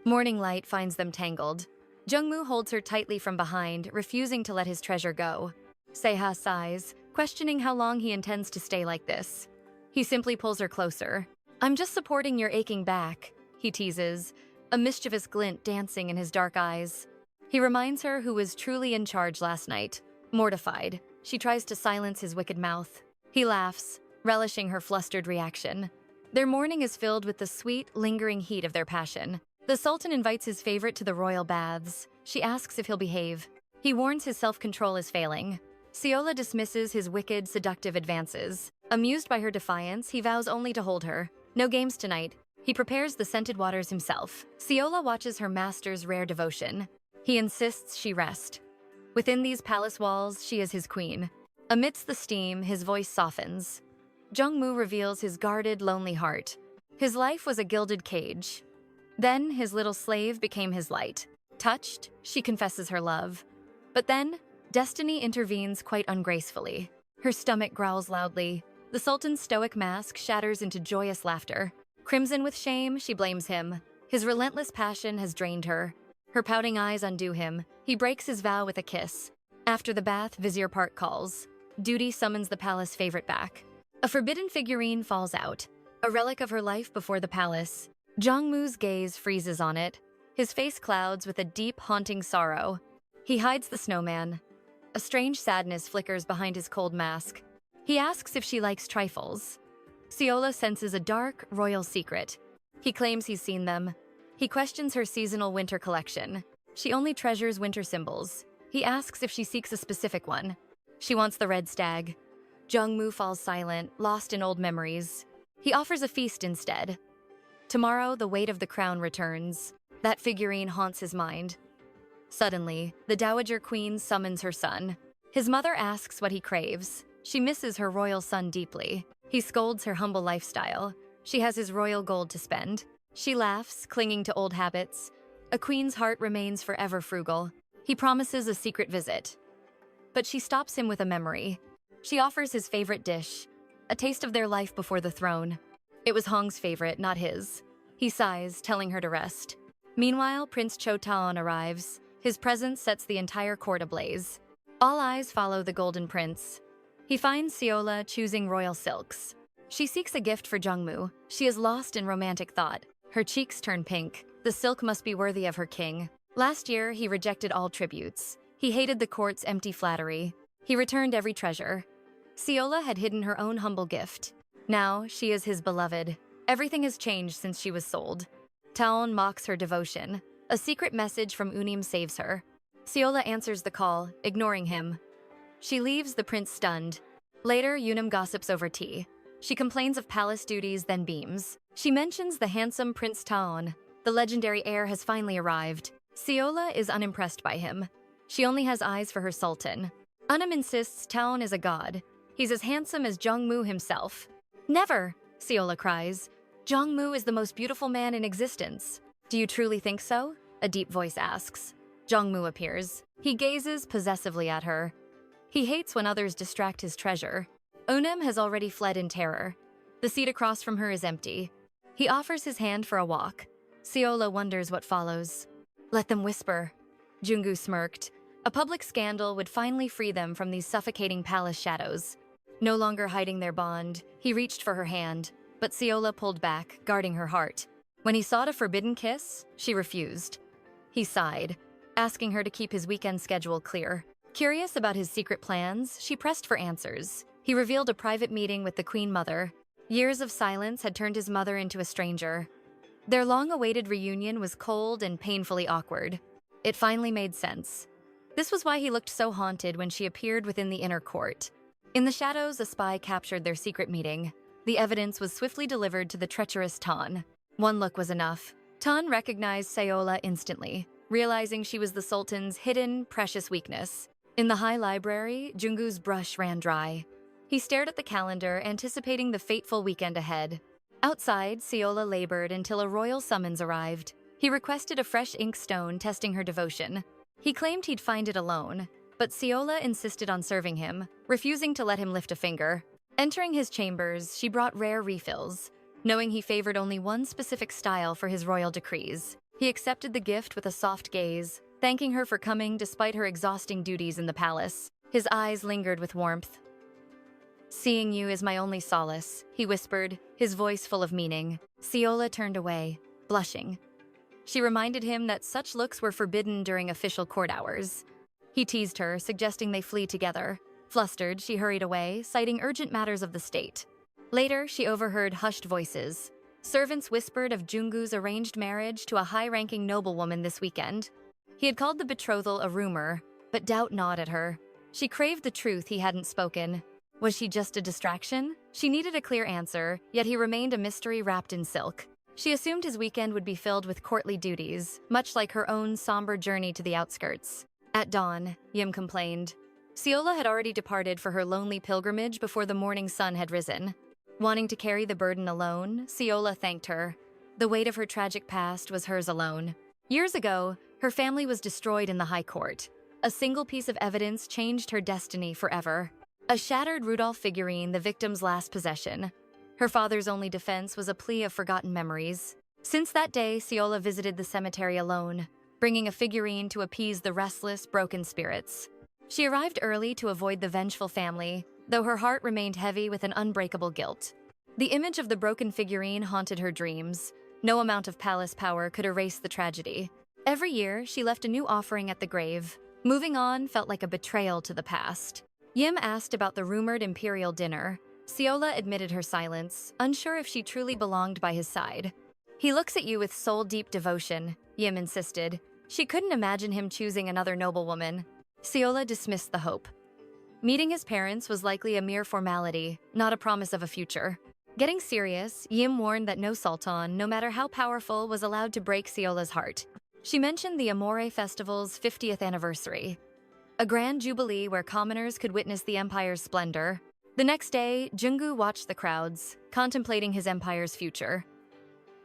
S1: Morning light finds them tangled. Jungmu holds her tightly from behind, refusing to let his treasure go. Seha sighs, questioning how long he intends to stay like this. He simply pulls her closer. "I'm just supporting your aching back," he teases, a mischievous glint dancing in his dark eyes. He reminds her who was truly in charge last night. Mortified, she tries to silence his wicked mouth. He laughs, relishing her flustered reaction. Their morning is filled with the sweet, lingering heat of their passion. The Sultan invites his favorite to the royal baths. She asks if he'll behave. He warns his self-control is failing. Seola dismisses his wicked, seductive advances. Amused by her defiance, he vows only to hold her. No games tonight. He prepares the scented waters himself. Seola watches her master's rare devotion. He insists she rest. Within these palace walls, she is his queen. Amidst the steam, his voice softens. Jungmu reveals his guarded, lonely heart. His life was a gilded cage. Then, his little slave became his light. Touched, she confesses her love. But then, destiny intervenes quite ungracefully. Her stomach growls loudly. The Sultan's stoic mask shatters into joyous laughter. Crimson with shame, she blames him. His relentless passion has drained her. Her pouting eyes undo him. He breaks his vow with a kiss. After the bath, Vizier Park calls. Duty summons the palace favorite back. A forbidden figurine falls out, a relic of her life before the palace. Jongmu's gaze freezes on it. His face clouds with a deep, haunting sorrow. He hides the snowman. A strange sadness flickers behind his cold mask. He asks if she likes trifles. Seola senses a dark, royal secret. He claims he's seen them. He questions her seasonal winter collection. She only treasures winter symbols. He asks if she seeks a specific one. She wants the red stag. Jongmu falls silent, lost in old memories. He offers a feast instead. Tomorrow, the weight of the crown returns. That figurine haunts his mind. Suddenly, the Dowager Queen summons her son. His mother asks what he craves. She misses her royal son deeply. He scolds her humble lifestyle. She has his royal gold to spend. She laughs, clinging to old habits. A queen's heart remains forever frugal. He promises a secret visit. But she stops him with a memory. She offers his favorite dish, a taste of their life before the throne. It was Hong's favorite, not his. He sighs, telling her to rest. Meanwhile, Prince Chotaon arrives. His presence sets the entire court ablaze. All eyes follow the Golden Prince. He finds Seola choosing royal silks. She seeks a gift for Jongmu. She is lost in romantic thought. Her cheeks turn pink. The silk must be worthy of her king. Last year, he rejected all tributes. He hated the court's empty flattery. He returned every treasure. Seola had hidden her own humble gift. Now, she is his beloved. Everything has changed since she was sold. Taon mocks her devotion. A secret message from Unim saves her. Seola answers the call, ignoring him. She leaves the prince stunned. Later, Unim gossips over tea. She complains of palace duties, then beams. She mentions the handsome Prince Taon. The legendary heir has finally arrived. Seola is unimpressed by him. She only has eyes for her sultan. Unim insists Taon is a god. He's as handsome as Jongmu himself. Never, Seola cries. Jongmu is the most beautiful man in existence. Do you truly think so? A deep voice asks. Jongmu appears. He gazes possessively at her. He hates when others distract his treasure. Unim has already fled in terror. The seat across from her is empty. He offers his hand for a walk. Seola wonders what follows. Let them whisper. Jungu smirked. A public scandal would finally free them from these suffocating palace shadows. No longer hiding their bond, he reached for her hand, but Seola pulled back, guarding her heart. When he sought a forbidden kiss, she refused. He sighed, asking her to keep his weekend schedule clear. Curious about his secret plans, she pressed for answers. He revealed a private meeting with the Queen Mother. Years of silence had turned his mother into a stranger. Their long-awaited reunion was cold and painfully awkward. It finally made sense. This was why he looked so haunted when she appeared within the inner court. In the shadows, a spy captured their secret meeting. The evidence was swiftly delivered to the treacherous Tan. One look was enough. Tan recognized Seola instantly, realizing she was the Sultan's hidden, precious weakness. In the high library, Jungu's brush ran dry. He stared at the calendar, anticipating the fateful weekend ahead. Outside, Seola labored until a royal summons arrived. He requested a fresh ink stone, testing her devotion. He claimed he'd find it alone, but Seola insisted on serving him, refusing to let him lift a finger. Entering his chambers, she brought rare refills. Knowing he favored only one specific style for his royal decrees, he accepted the gift with a soft gaze, thanking her for coming despite her exhausting duties in the palace. His eyes lingered with warmth. Seeing you is my only solace, he whispered, his voice full of meaning. Seola turned away, blushing. She reminded him that such looks were forbidden during official court hours. He teased her, suggesting they flee together. Flustered, she hurried away, citing urgent matters of the state. Later, she overheard hushed voices. Servants whispered of Jungu's arranged marriage to a high-ranking noblewoman this weekend. He had called the betrothal a rumor, but doubt gnawed at her. She craved the truth he hadn't spoken. Was she just a distraction? She needed a clear answer, yet he remained a mystery wrapped in silk. She assumed his weekend would be filled with courtly duties, much like her own somber journey to the outskirts. At dawn, Yim complained. Seola had already departed for her lonely pilgrimage before the morning sun had risen. Wanting to carry the burden alone, Seola thanked her. The weight of her tragic past was hers alone. Years ago, her family was destroyed in the High Court. A single piece of evidence changed her destiny forever. A shattered Rudolph figurine, the victim's last possession. Her father's only defense was a plea of forgotten memories. Since that day, Siola visited the cemetery alone, bringing a figurine to appease the restless, broken spirits. She arrived early to avoid the vengeful family, though her heart remained heavy with an unbreakable guilt. The image of the broken figurine haunted her dreams. No amount of palace power could erase the tragedy. Every year, she left a new offering at the grave. Moving on felt like a betrayal to the past. Yim asked about the rumored imperial dinner. Siola admitted her silence, unsure if she truly belonged by his side. "He looks at you with soul-deep devotion," Yim insisted. She couldn't imagine him choosing another noblewoman. Siola dismissed the hope. Meeting his parents was likely a mere formality, not a promise of a future. Getting serious, Yim warned that no sultan, no matter how powerful, was allowed to break Siola's heart. She mentioned the Amore Festival's 50th anniversary, a grand jubilee where commoners could witness the empire's splendor. The next day, Jungu watched the crowds, contemplating his empire's future.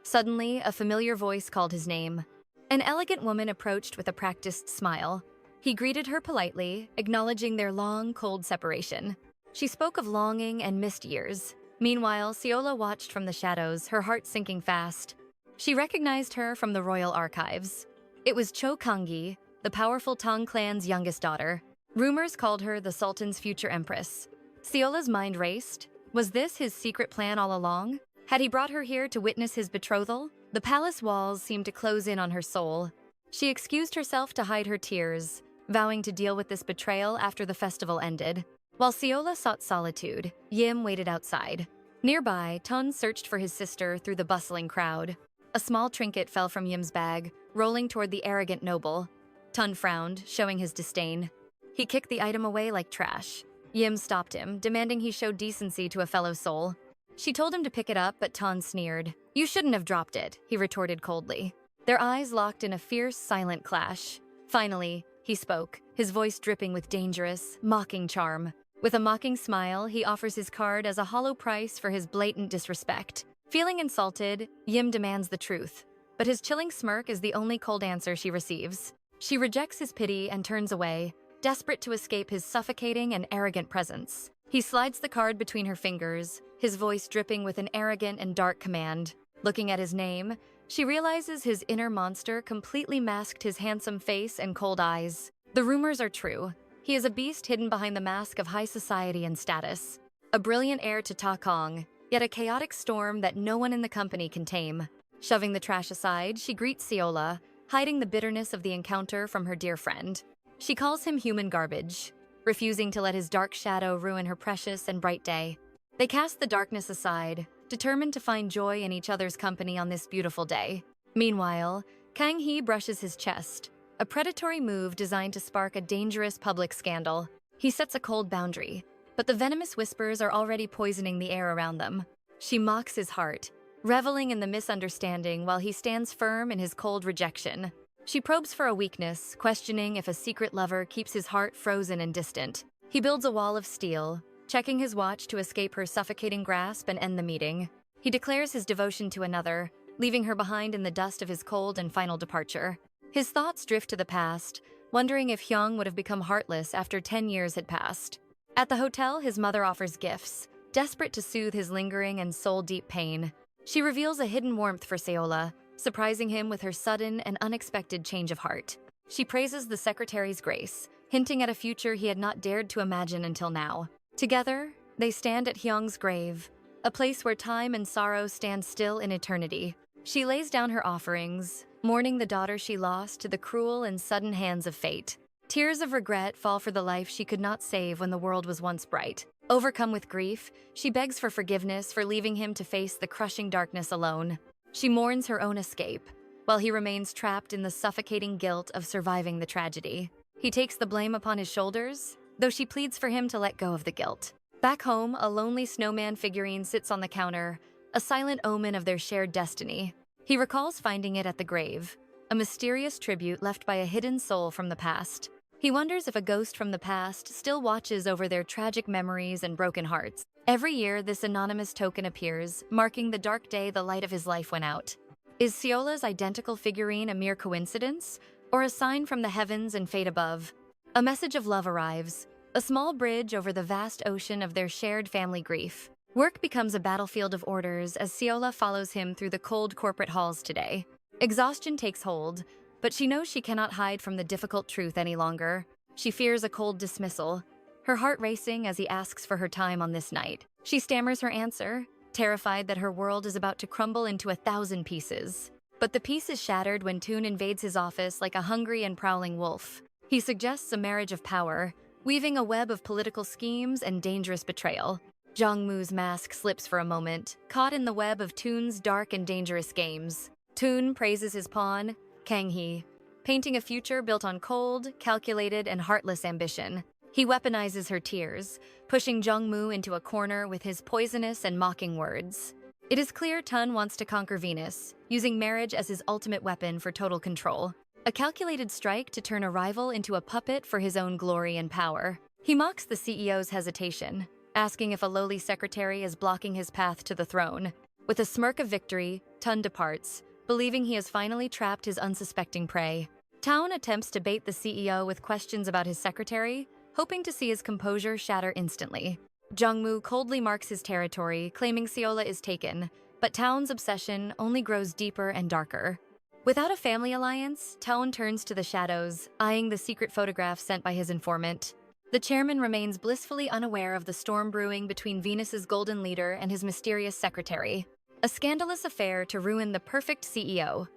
S1: Suddenly, a familiar voice called his name. An elegant woman approached with a practiced smile. He greeted her politely, acknowledging their long, cold separation. She spoke of longing and missed years. Meanwhile, Siola watched from the shadows, her heart sinking fast. She recognized her from the royal archives. It was 𝒂𝒏, the powerful Tang clan's youngest daughter. Rumors called her the Sultan's future empress. Siola's mind raced. Was this his secret plan all along? Had he brought her here to witness his betrothal? The palace walls seemed to close in on her soul. She excused herself to hide her tears, vowing to deal with this betrayal after the festival ended. While Siola sought solitude, Yim waited outside. Nearby, Tun searched for his sister through the bustling crowd. A small trinket fell from Yim's bag, rolling toward the arrogant noble. Tun frowned, showing his disdain. He kicked the item away like trash. Yim stopped him, demanding he show decency to a fellow soul. She told him to pick it up, but Tun sneered. "You shouldn't have dropped it," he retorted coldly. Their eyes locked in a fierce, silent clash. Finally, he spoke, his voice dripping with dangerous, mocking charm. With a mocking smile, he offers his card as a hollow price for his blatant disrespect. Feeling insulted, Yim demands the truth, but his chilling smirk is the only cold answer she receives. She rejects his pity and turns away, desperate to escape his suffocating and arrogant presence. He slides the card between her fingers, his voice dripping with an arrogant and dark command. Looking at his name, she realizes his inner monster completely masked his handsome face and cold eyes. The rumors are true. He is a beast hidden behind the mask of high society and status. A brilliant heir to Ta Kong, yet a chaotic storm that no one in the company can tame. Shoving the trash aside, she greets Siola, hiding the bitterness of the encounter from her dear friend. She calls him human garbage, refusing to let his dark shadow ruin her precious and bright day. They cast the darkness aside, determined to find joy in each other's company on this beautiful day. Meanwhile, Kang Hee brushes his chest, a predatory move designed to spark a dangerous public scandal. He sets a cold boundary, but the venomous whispers are already poisoning the air around them. She mocks his heart, reveling in the misunderstanding while he stands firm in his cold rejection. She probes for a weakness, questioning if a secret lover keeps his heart frozen and distant. He builds a wall of steel, checking his watch to escape her suffocating grasp and end the meeting. He declares his devotion to another, leaving her behind in the dust of his cold and final departure. His thoughts drift to the past, wondering if Hyung would have become heartless after 10 years had passed. At the hotel, his mother offers gifts, desperate to soothe his lingering and soul-deep pain. She reveals a hidden warmth for Siola, surprising him with her sudden and unexpected change of heart. She praises the secretary's grace, hinting at a future he had not dared to imagine until now. Together, they stand at Hyung's grave, a place where time and sorrow stand still in eternity. She lays down her offerings, mourning the daughter she lost to the cruel and sudden hands of fate. Tears of regret fall for the life she could not save when the world was once bright. Overcome with grief, she begs for forgiveness for leaving him to face the crushing darkness alone. She mourns her own escape, while he remains trapped in the suffocating guilt of surviving the tragedy. He takes the blame upon his shoulders, though she pleads for him to let go of the guilt. Back home, a lonely snowman figurine sits on the counter, a silent omen of their shared destiny. He recalls finding it at the grave, a mysterious tribute left by a hidden soul from the past. He wonders if a ghost from the past still watches over their tragic memories and broken hearts. Every year, this anonymous token appears, marking the dark day the light of his life went out. Is Siola's identical figurine a mere coincidence, or a sign from the heavens and fate above? A message of love arrives, a small bridge over the vast ocean of their shared family grief. Work becomes a battlefield of orders as Seola follows him through the cold corporate halls today. Exhaustion takes hold, but she knows she cannot hide from the difficult truth any longer. She fears a cold dismissal, her heart racing as he asks for her time on this night. She stammers her answer, terrified that her world is about to crumble into 1,000 pieces. But the peace is shattered when Toon invades his office like a hungry and prowling wolf. He suggests a marriage of power, weaving a web of political schemes and dangerous betrayal. Jong-moo's mask slips for a moment, caught in the web of Toon's dark and dangerous games. Toon praises his pawn, Kang-hee, painting a future built on cold, calculated, and heartless ambition. He weaponizes her tears, pushing Jong-moo into a corner with his poisonous and mocking words. It is clear Tun wants to conquer Venus, using marriage as his ultimate weapon for total control. A calculated strike to turn a rival into a puppet for his own glory and power. He mocks the CEO's hesitation, asking if a lowly secretary is blocking his path to the throne. With a smirk of victory, Tun departs, believing he has finally trapped his unsuspecting prey. Town attempts to bait the CEO with questions about his secretary, hoping to see his composure shatter instantly. Jong-moo coldly marks his territory, claiming Seola is taken, but Town's obsession only grows deeper and darker. Without a family alliance, Town turns to the shadows, eyeing the secret photograph sent by his informant. The chairman remains blissfully unaware of the storm brewing between Venus's golden leader and his mysterious secretary. A scandalous affair to ruin the perfect CEO.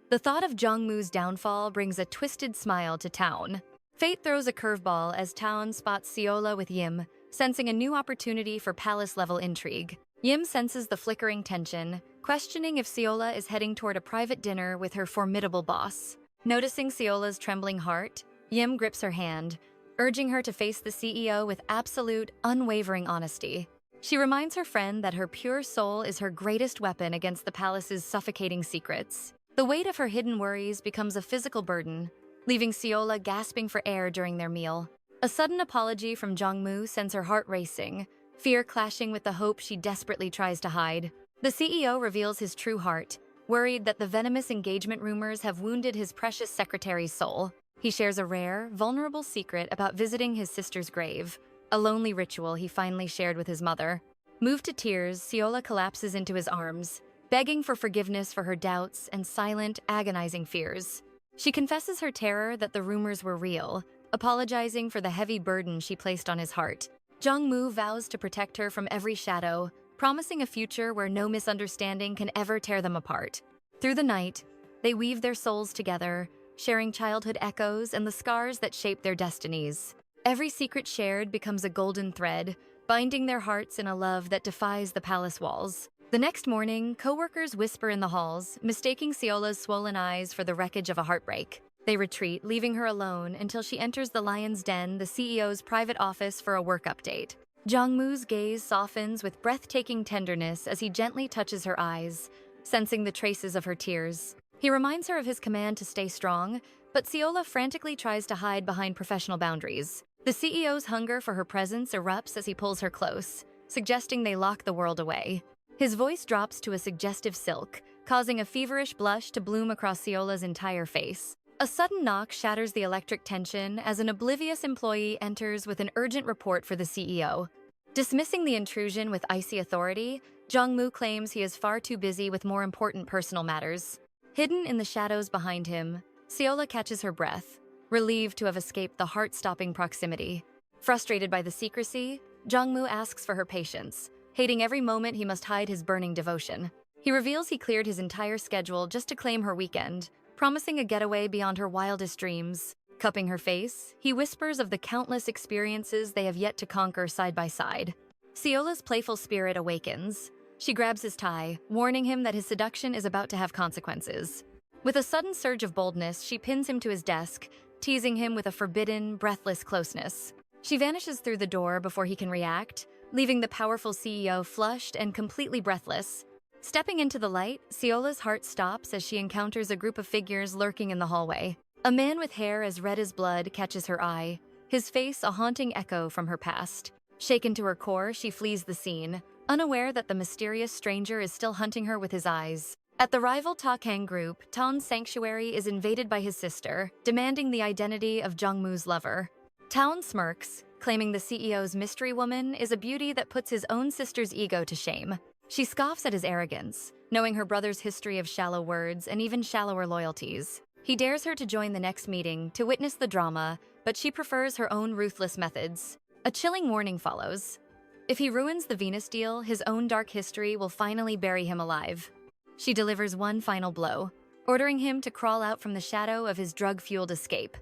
S1: The thought of Jong-moo's downfall brings a twisted smile to Town. Fate throws a curveball as Town spots Seola with Yim, sensing a new opportunity for palace-level intrigue. Yim senses the flickering tension, questioning if Seola is heading toward a private dinner with her formidable boss. Noticing Seola's trembling heart, Yim grips her hand, urging her to face the CEO with absolute, unwavering honesty. She reminds her friend that her pure soul is her greatest weapon against the palace's suffocating secrets. The weight of her hidden worries becomes a physical burden, leaving Seola gasping for air during their meal. A sudden apology from Jong-moo sends her heart racing, fear clashing with the hope she desperately tries to hide. The CEO reveals his true heart, worried that the venomous engagement rumors have wounded his precious secretary's soul. He shares a rare, vulnerable secret about visiting his sister's grave, a lonely ritual he finally shared with his mother. Moved to tears, Seola collapses into his arms, begging for forgiveness for her doubts and silent, agonizing fears. She confesses her terror that the rumors were real, apologizing for the heavy burden she placed on his heart. Jong-moo vows to protect her from every shadow, promising a future where no misunderstanding can ever tear them apart. Through the night, they weave their souls together, sharing childhood echoes and the scars that shape their destinies. Every secret shared becomes a golden thread, binding their hearts in a love that defies the palace walls. The next morning, co-workers whisper in the halls, mistaking Seola's swollen eyes for the wreckage of a heartbreak. They retreat, leaving her alone until she enters the Lion's Den, the CEO's private office, for a work update. Jong-moo's gaze softens with breathtaking tenderness as he gently touches her eyes, sensing the traces of her tears. He reminds her of his command to stay strong, but Seola frantically tries to hide behind professional boundaries. The CEO's hunger for her presence erupts as he pulls her close, suggesting they lock the world away. His voice drops to a suggestive silk, causing a feverish blush to bloom across Seola's entire face. A sudden knock shatters the electric tension as an oblivious employee enters with an urgent report for the CEO. Dismissing the intrusion with icy authority, Jong-moo claims he is far too busy with more important personal matters. Hidden in the shadows behind him, Seola catches her breath, relieved to have escaped the heart-stopping proximity. Frustrated by the secrecy, Jong-moo asks for her patience, hating every moment he must hide his burning devotion. He reveals he cleared his entire schedule just to claim her weekend, promising a getaway beyond her wildest dreams. Cupping her face, he whispers of the countless experiences they have yet to conquer side by side. Seola's playful spirit awakens. She grabs his tie, warning him that his seduction is about to have consequences. With a sudden surge of boldness, she pins him to his desk, teasing him with a forbidden, breathless closeness. She vanishes through the door before he can react, leaving the powerful CEO flushed and completely breathless. Stepping into the light, Seola's heart stops as she encounters a group of figures lurking in the hallway. A man with hair as red as blood catches her eye, his face a haunting echo from her past. Shaken to her core, she flees the scene, unaware that the mysterious stranger is still hunting her with his eyes. At the rival Ta-Kang group, Tawn's sanctuary is invaded by his sister, demanding the identity of Jong-moo's lover. Town smirks, claiming the CEO's mystery woman is a beauty that puts his own sister's ego to shame. She scoffs at his arrogance, knowing her brother's history of shallow words and even shallower loyalties. He dares her to join the next meeting to witness the drama, but she prefers her own ruthless methods. A chilling warning follows. If he ruins the Venus deal, his own dark history will finally bury him alive. She delivers one final blow, ordering him to crawl out from the shadow of his drug-fueled escape.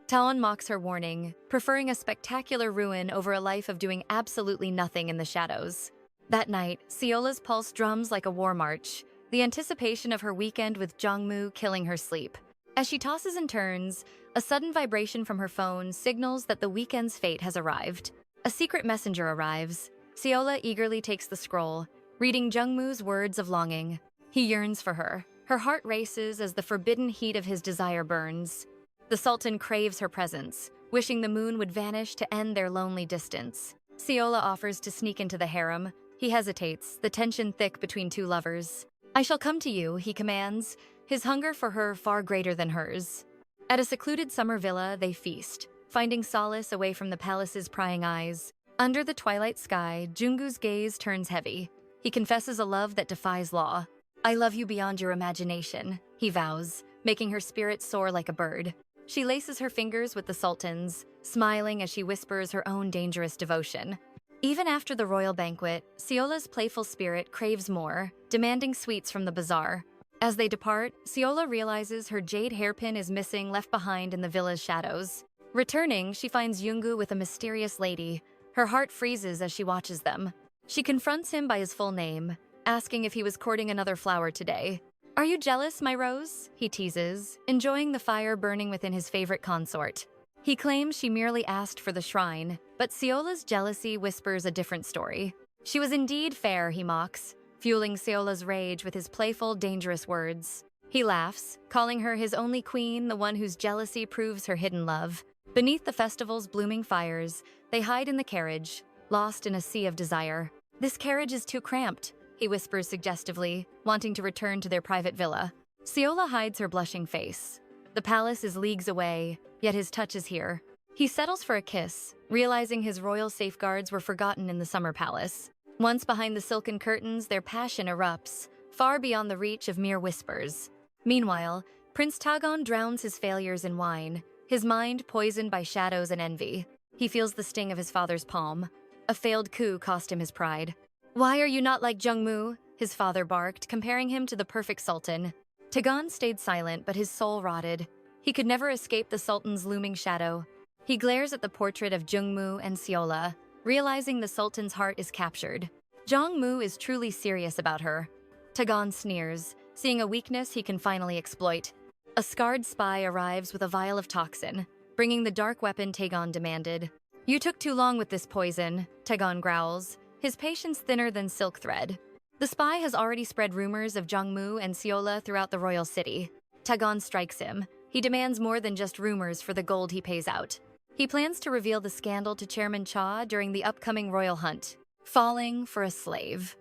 S1: Taon mocks her warning, preferring a spectacular ruin over a life of doing absolutely nothing in the shadows. That night, Seola's pulse drums like a war march, the anticipation of her weekend with Jongmu killing her sleep. As she tosses and turns, a sudden vibration from her phone signals that the weekend's fate has arrived. A secret messenger arrives. Seola eagerly takes the scroll, reading Jungmu's words of longing. He yearns for her. Her heart races as the forbidden heat of his desire burns. The Sultan craves her presence, wishing the moon would vanish to end their lonely distance. Seola offers to sneak into the harem. He hesitates, the tension thick between two lovers. "I shall come to you," he commands, his hunger for her far greater than hers. At a secluded summer villa, they feast, finding solace away from the palace's prying eyes. Under the twilight sky, Junggu's gaze turns heavy. He confesses a love that defies law. "I love you beyond your imagination," he vows, making her spirit soar like a bird. She laces her fingers with the Sultan's, smiling as she whispers her own dangerous devotion. Even after the royal banquet, Seola's playful spirit craves more, demanding sweets from the bazaar. As they depart, Seola realizes her jade hairpin is missing, left behind in the villa's shadows. Returning, she finds Junggu with a mysterious lady. Her heart freezes as she watches them. She confronts him by his full name, asking if he was courting another flower today. "Are you jealous, my rose?" he teases, enjoying the fire burning within his favorite consort. He claims she merely asked for the shrine, but Seola's jealousy whispers a different story. "She was indeed fair," he mocks, fueling Seola's rage with his playful, dangerous words. He laughs, calling her his only queen, the one whose jealousy proves her hidden love. Beneath the festival's blooming fires, they hide in the carriage, lost in a sea of desire. "This carriage is too cramped," he whispers suggestively, wanting to return to their private villa. Seola hides her blushing face. The palace is leagues away, yet his touch is here. He settles for a kiss, realizing his royal safeguards were forgotten in the summer palace. Once behind the silken curtains, their passion erupts, far beyond the reach of mere whispers. Meanwhile, Prince Tagon drowns his failures in wine, his mind poisoned by shadows and envy. He feels the sting of his father's palm. A failed coup cost him his pride. "Why are you not like Jungmu?" his father barked, comparing him to the perfect sultan. Tagon stayed silent, but his soul rotted. He could never escape the sultan's looming shadow. He glares at the portrait of Jungmu and Seola, realizing the sultan's heart is captured. Jongmu is truly serious about her. Tagon sneers, seeing a weakness he can finally exploit. A scarred spy arrives with a vial of toxin, bringing the dark weapon Tagon demanded. "You took too long with this poison," Tagon growls, his patience thinner than silk thread. The spy has already spread rumors of Jongmu and Seola throughout the royal city. Tagon strikes him. He demands more than just rumors for the gold he pays out. He plans to reveal the scandal to Chairman Cha during the upcoming royal hunt. Falling for a slave.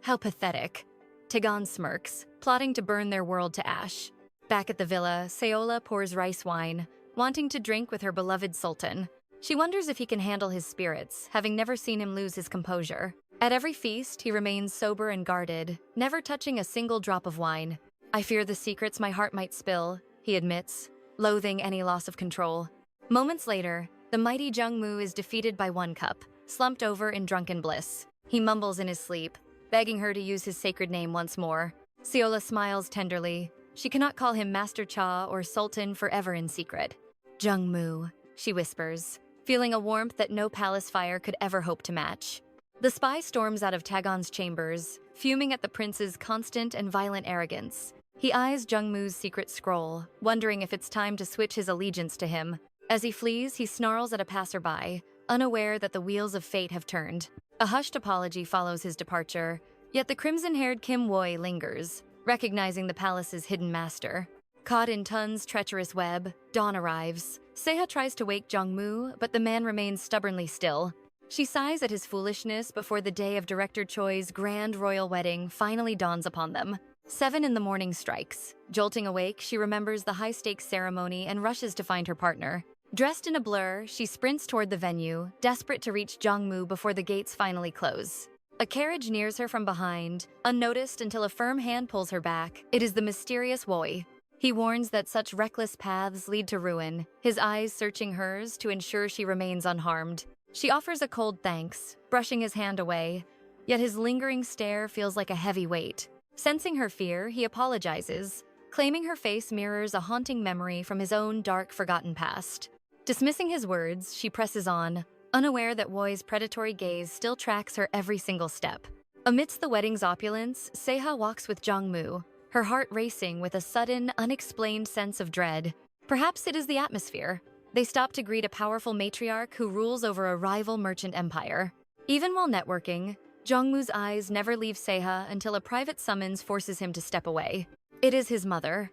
S1: How pathetic. Tagon smirks, plotting to burn their world to ash. Back at the villa, Seola pours rice wine, wanting to drink with her beloved sultan. She wonders if he can handle his spirits, having never seen him lose his composure. At every feast, he remains sober and guarded, never touching a single drop of wine. "I fear the secrets my heart might spill," he admits, loathing any loss of control. Moments later, the mighty Jungmu is defeated by one cup, slumped over in drunken bliss. He mumbles in his sleep, begging her to use his sacred name once more. Seola smiles tenderly. She cannot call him Master Cha or Sultan forever in secret. "Jungmu," she whispers, feeling a warmth that no palace fire could ever hope to match. The spy storms out of Tagon's chambers, fuming at the prince's constant and violent arrogance. He eyes Jungmu's secret scroll, wondering if it's time to switch his allegiance to him. As he flees, he snarls at a passerby, unaware that the wheels of fate have turned. A hushed apology follows his departure, yet the crimson-haired Kim Woi lingers, recognizing the palace's hidden master. Caught in Tun's treacherous web, dawn arrives. Seha tries to wake Jongmu, but the man remains stubbornly still. She sighs at his foolishness before the day of Director Choi's grand royal wedding finally dawns upon them. 7 in the morning strikes. Jolting awake, she remembers the high-stakes ceremony and rushes to find her partner. Dressed in a blur, she sprints toward the venue, desperate to reach Jong-moo before the gates finally close. A carriage nears her from behind, unnoticed until a firm hand pulls her back. It is the mysterious Woi. He warns that such reckless paths lead to ruin, his eyes searching hers to ensure she remains unharmed. She offers a cold thanks, brushing his hand away, yet his lingering stare feels like a heavy weight. Sensing her fear, he apologizes, claiming her face mirrors a haunting memory from his own dark, forgotten past. Dismissing his words, she presses on, unaware that Woi's predatory gaze still tracks her every single step. Amidst the wedding's opulence, Seha walks with Jong-moo, her heart racing with a sudden, unexplained sense of dread. Perhaps it is the atmosphere. They stop to greet a powerful matriarch who rules over a rival merchant empire. Even while networking, Jong-moo's eyes never leave Seha until a private summons forces him to step away. It is his mother.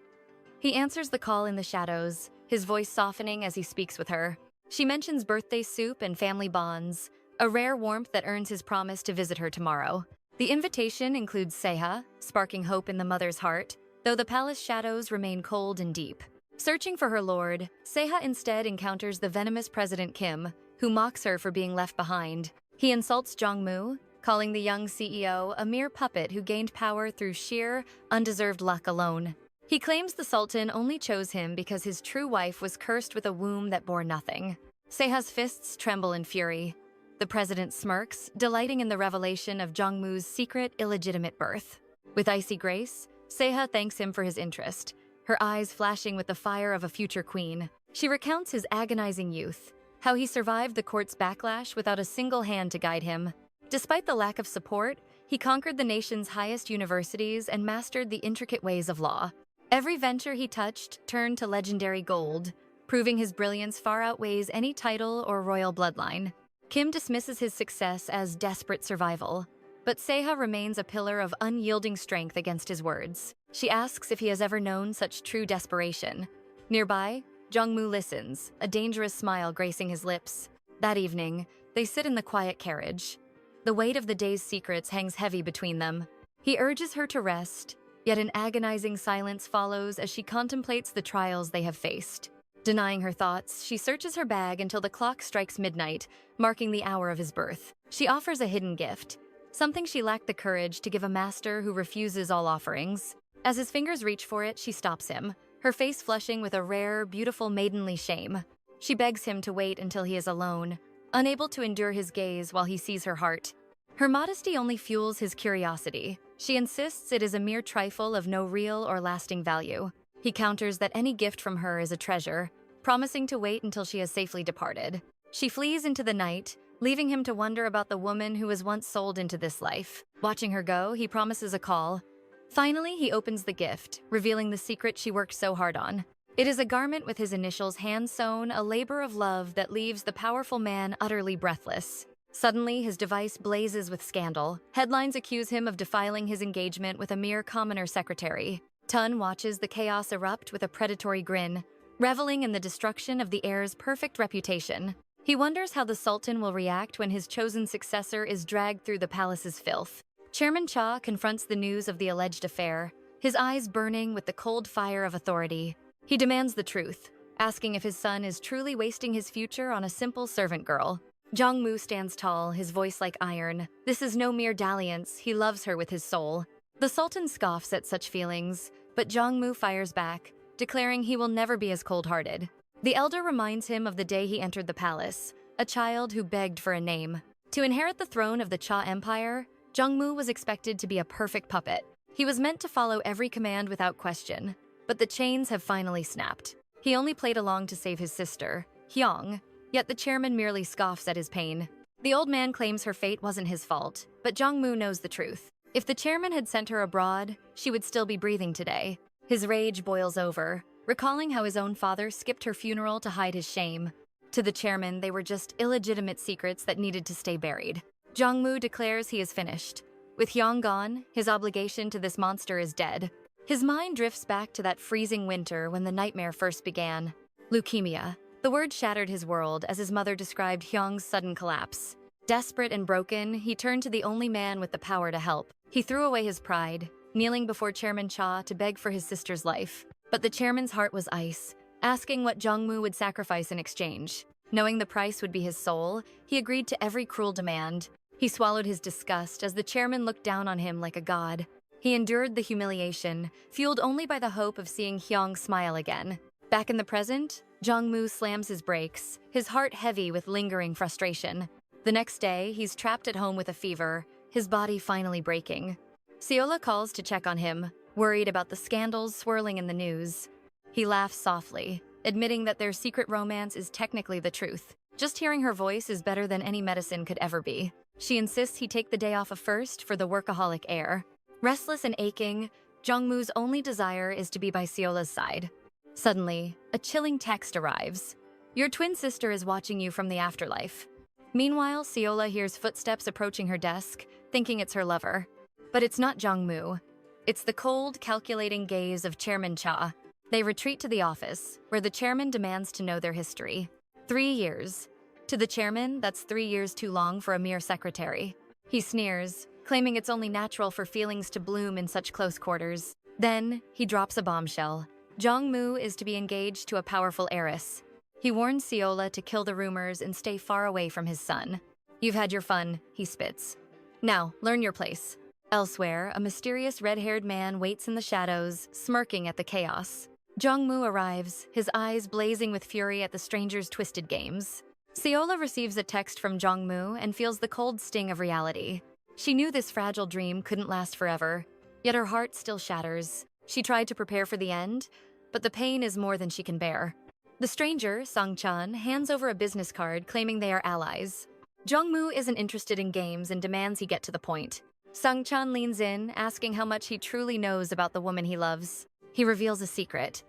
S1: He answers the call in the shadows, his voice softening as he speaks with her. She mentions birthday soup and family bonds, a rare warmth that earns his promise to visit her tomorrow. The invitation includes Seha, sparking hope in the mother's heart, though the palace shadows remain cold and deep. Searching for her lord, Seha instead encounters the venomous President Kim, who mocks her for being left behind. He insults Jong-moo, calling the young CEO a mere puppet who gained power through sheer, undeserved luck alone. He claims the Sultan only chose him because his true wife was cursed with a womb that bore nothing. Seha's fists tremble in fury. The president smirks, delighting in the revelation of Jong-moo's secret, illegitimate birth. With icy grace, Seha thanks him for his interest, her eyes flashing with the fire of a future queen. She recounts his agonizing youth, how he survived the court's backlash without a single hand to guide him. Despite the lack of support, he conquered the nation's highest universities and mastered the intricate ways of law. Every venture he touched turned to legendary gold, proving his brilliance far outweighs any title or royal bloodline. Kim dismisses his success as desperate survival, but Seha remains a pillar of unyielding strength against his words. She asks if he has ever known such true desperation. Nearby, Jong-moo listens, a dangerous smile gracing his lips. That evening, they sit in the quiet carriage. The weight of the day's secrets hangs heavy between them. He urges her to rest, yet an agonizing silence follows as she contemplates the trials they have faced. Denying her thoughts, she searches her bag until the clock strikes midnight, marking the hour of his birth. She offers a hidden gift, something she lacked the courage to give a master who refuses all offerings. As his fingers reach for it, she stops him, her face flushing with a rare, beautiful maidenly shame. She begs him to wait until he is alone, unable to endure his gaze while he sees her heart. Her modesty only fuels his curiosity. She insists it is a mere trifle of no real or lasting value. He counters that any gift from her is a treasure, promising to wait until she has safely departed. She flees into the night, leaving him to wonder about the woman who was once sold into this life. Watching her go, he promises a call. Finally, he opens the gift, revealing the secret she worked so hard on. It is a garment with his initials hand-sewn, a labor of love that leaves the powerful man utterly breathless. Suddenly, his device blazes with scandal. Headlines accuse him of defiling his engagement with a mere commoner secretary. Tun watches the chaos erupt with a predatory grin, reveling in the destruction of the heir's perfect reputation. He wonders how the Sultan will react when his chosen successor is dragged through the palace's filth. Chairman Cha confronts the news of the alleged affair, his eyes burning with the cold fire of authority. He demands the truth, asking if his son is truly wasting his future on a simple servant girl. Jong-moo stands tall, his voice like iron. This is no mere dalliance, he loves her with his soul. The Sultan scoffs at such feelings, but Jong-moo fires back, declaring he will never be as cold-hearted. The elder reminds him of the day he entered the palace, a child who begged for a name. To inherit the throne of the Cha Empire, Jong-moo was expected to be a perfect puppet. He was meant to follow every command without question, but the chains have finally snapped. He only played along to save his sister, Hyung, yet the chairman merely scoffs at his pain. The old man claims her fate wasn't his fault, but Jong-moo knows the truth. If the chairman had sent her abroad, she would still be breathing today. His rage boils over, recalling how his own father skipped her funeral to hide his shame. To the chairman, they were just illegitimate secrets that needed to stay buried. Jong-moo declares he is finished. With Hyung gone, his obligation to this monster is dead. His mind drifts back to that freezing winter when the nightmare first began. Leukemia. The word shattered his world as his mother described Hyung's sudden collapse. Desperate and broken, he turned to the only man with the power to help. He threw away his pride, kneeling before Chairman Cha to beg for his sister's life. But the chairman's heart was ice, asking what Jongmu would sacrifice in exchange. Knowing the price would be his soul, he agreed to every cruel demand. He swallowed his disgust as the chairman looked down on him like a god. He endured the humiliation, fueled only by the hope of seeing Hyung smile again. Back in the present, Jongmu slams his brakes, his heart heavy with lingering frustration. The next day, he's trapped at home with a fever, his body finally breaking. Seola calls to check on him, worried about the scandals swirling in the news. He laughs softly, admitting that their secret romance is technically the truth. Just hearing her voice is better than any medicine could ever be. She insists he take the day off first for the workaholic air. Restless and aching, Jongmu's only desire is to be by Seola's side. Suddenly, a chilling text arrives. Your twin sister is watching you from the afterlife. Meanwhile, Seola hears footsteps approaching her desk, thinking it's her lover. But it's not Jongmu. It's the cold, calculating gaze of Chairman Cha. They retreat to the office, where the chairman demands to know their history. 3 years. To the chairman, that's 3 years too long for a mere secretary. He sneers, claiming it's only natural for feelings to bloom in such close quarters. Then, he drops a bombshell. Jongmu is to be engaged to a powerful heiress. He warns Seola to kill the rumors and stay far away from his son. You've had your fun, he spits. Now, learn your place. Elsewhere, a mysterious red-haired man waits in the shadows, smirking at the chaos. Jongmu arrives, his eyes blazing with fury at the stranger's twisted games. Seola receives a text from Jongmu and feels the cold sting of reality. She knew this fragile dream couldn't last forever, yet her heart still shatters. She tried to prepare for the end, but the pain is more than she can bear. The stranger, Sang-chan, hands over a business card claiming they are allies. Jongmu isn't interested in games and demands he get to the point. Sang-chan leans in, asking how much he truly knows about the woman he loves. He reveals a secret.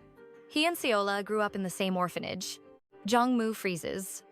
S1: He and Seola grew up in the same orphanage. Jongmu freezes.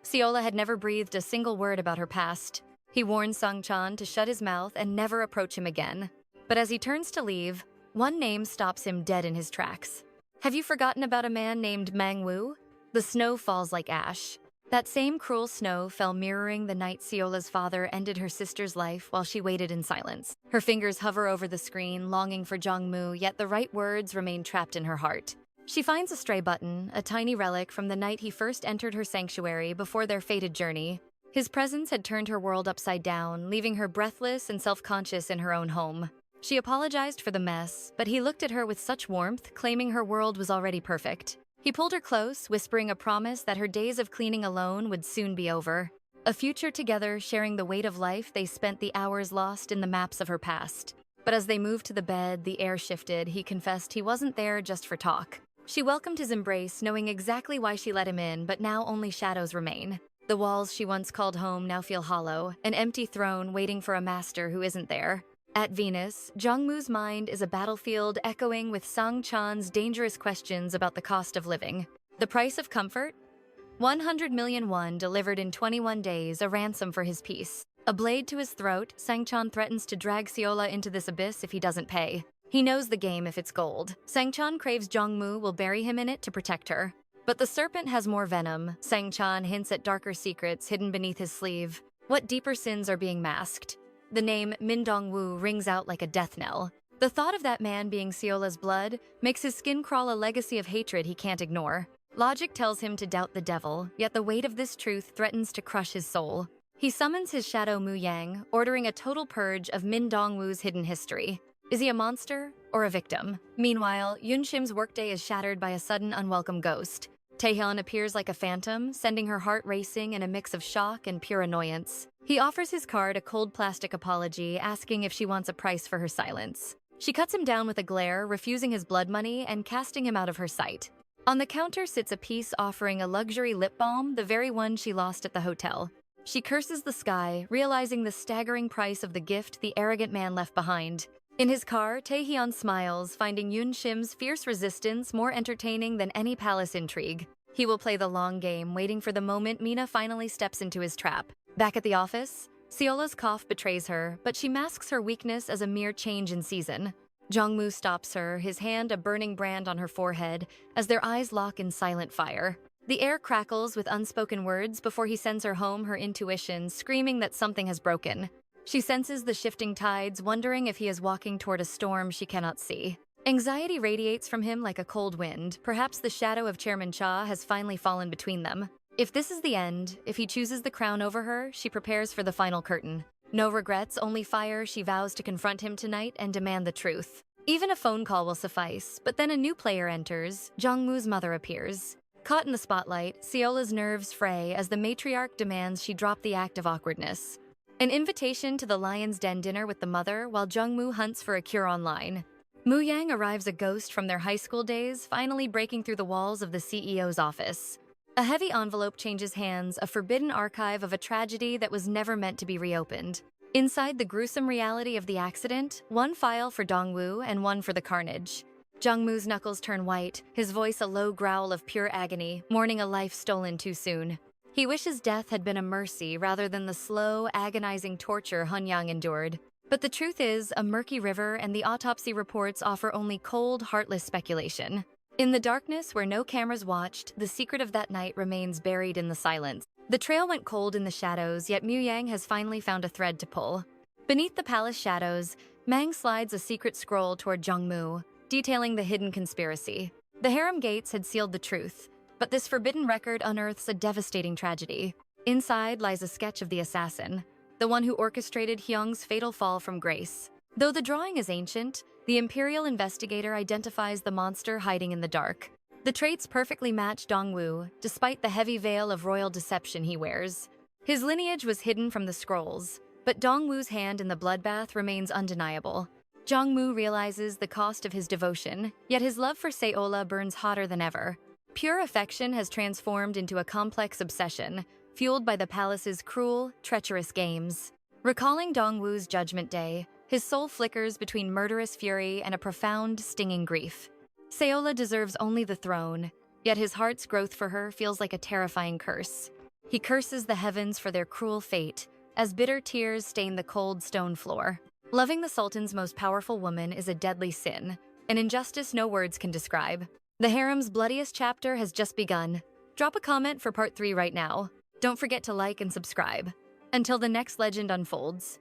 S1: Seola had never breathed a single word about her past. He warns Sang-chan to shut his mouth and never approach him again. But as he turns to leave, one name stops him dead in his tracks. Have you forgotten about a man named Manhwa? The snow falls like ash. That same cruel snow fell mirroring the night Seola's father ended her sister's life while she waited in silence. Her fingers hover over the screen, longing for Jongmu, yet the right words remain trapped in her heart. She finds a stray button, a tiny relic from the night he first entered her sanctuary before their fated journey. His presence had turned her world upside down, leaving her breathless and self-conscious in her own home. She apologized for the mess, but he looked at her with such warmth, claiming her world was already perfect. He pulled her close, whispering a promise that her days of cleaning alone would soon be over. A future together, sharing the weight of life, they spent the hours lost in the maps of her past. But as they moved to the bed, the air shifted. He confessed he wasn't there just for talk. She welcomed his embrace, knowing exactly why she let him in, but now only shadows remain. The walls she once called home now feel hollow, an empty throne waiting for a master who isn't there. At Venus, Jongmu's mind is a battlefield echoing with Sang-chan's dangerous questions about the cost of living. The price of comfort? 100 million won delivered in 21 days, a ransom for his peace. A blade to his throat, Sang-chan threatens to drag Seola into this abyss if he doesn't pay. He knows the game if it's gold. Sang-chan craves Jongmu will bury him in it to protect her. But the serpent has more venom. Sang-chan hints at darker secrets hidden beneath his sleeve. What deeper sins are being masked? The name Min Dong-woo rings out like a death knell. The thought of that man being Seola's blood makes his skin crawl, a legacy of hatred he can't ignore. Logic tells him to doubt the devil, yet the weight of this truth threatens to crush his soul. He summons his shadow Mu Yang, ordering a total purge of Min Dong-woo's hidden history. Is he a monster or a victim? Meanwhile, Yoon Shim's workday is shattered by a sudden unwelcome ghost. Taehyun appears like a phantom, sending her heart racing in a mix of shock and pure annoyance. He offers his card a cold plastic apology, asking if she wants a price for her silence. She cuts him down with a glare, refusing his blood money and casting him out of her sight. On the counter sits a piece offering a luxury lip balm, the very one she lost at the hotel. She curses the sky, realizing the staggering price of the gift the arrogant man left behind. In his car, Taehyun smiles, finding Yoon Shim's fierce resistance more entertaining than any palace intrigue. He will play the long game, waiting for the moment Mina finally steps into his trap. Back at the office, Seola's cough betrays her, but she masks her weakness as a mere change in season. Jongmu stops her, his hand a burning brand on her forehead, as their eyes lock in silent fire. The air crackles with unspoken words before he sends her home, her intuition screaming that something has broken. She senses the shifting tides, wondering if he is walking toward a storm she cannot see. Anxiety radiates from him like a cold wind. Perhaps the shadow of Chairman Cha has finally fallen between them. If this is the end, if he chooses the crown over her, she prepares for the final curtain. No regrets, only fire. She vows to confront him tonight and demand the truth. Even a phone call will suffice, but then a new player enters. Jongwoo's mother appears. Caught in the spotlight, Seola's nerves fray as the matriarch demands she drop the act of awkwardness. An invitation to the Lion's Den dinner with the mother while Jongwoo hunts for a cure online. Moo-yang arrives a ghost from their high school days, finally breaking through the walls of the CEO's office. A heavy envelope changes hands, a forbidden archive of a tragedy that was never meant to be reopened. Inside the gruesome reality of the accident, one file for Dongwoo and one for the carnage. Jongwoo's knuckles turn white, his voice a low growl of pure agony, mourning a life stolen too soon. He wishes death had been a mercy rather than the slow, agonizing torture Hunyang endured. But the truth is, a murky river and the autopsy reports offer only cold, heartless speculation. In the darkness where no cameras watched, the secret of that night remains buried in the silence. The trail went cold in the shadows, yet Moo-yang has finally found a thread to pull. Beneath the palace shadows, Mang slides a secret scroll toward Jongwoo, detailing the hidden conspiracy. The harem gates had sealed the truth, but this forbidden record unearths a devastating tragedy. Inside lies a sketch of the assassin, the one who orchestrated Hyung's fatal fall from grace. Though the drawing is ancient, the imperial investigator identifies the monster hiding in the dark. The traits perfectly match Dongwoo, despite the heavy veil of royal deception he wears. His lineage was hidden from the scrolls, but Dongwoo's hand in the bloodbath remains undeniable. Jongwoo realizes the cost of his devotion, yet his love for Seola burns hotter than ever. Pure affection has transformed into a complex obsession, fueled by the palace's cruel, treacherous games. Recalling Dongwoo's judgment day, his soul flickers between murderous fury and a profound, stinging grief. Seola deserves only the throne, yet his heart's growth for her feels like a terrifying curse. He curses the heavens for their cruel fate, as bitter tears stain the cold stone floor. Loving the Sultan's most powerful woman is a deadly sin, an injustice no words can describe. The harem's bloodiest chapter has just begun. Drop a comment for part 3 right now. Don't forget to like and subscribe. Until the next legend unfolds.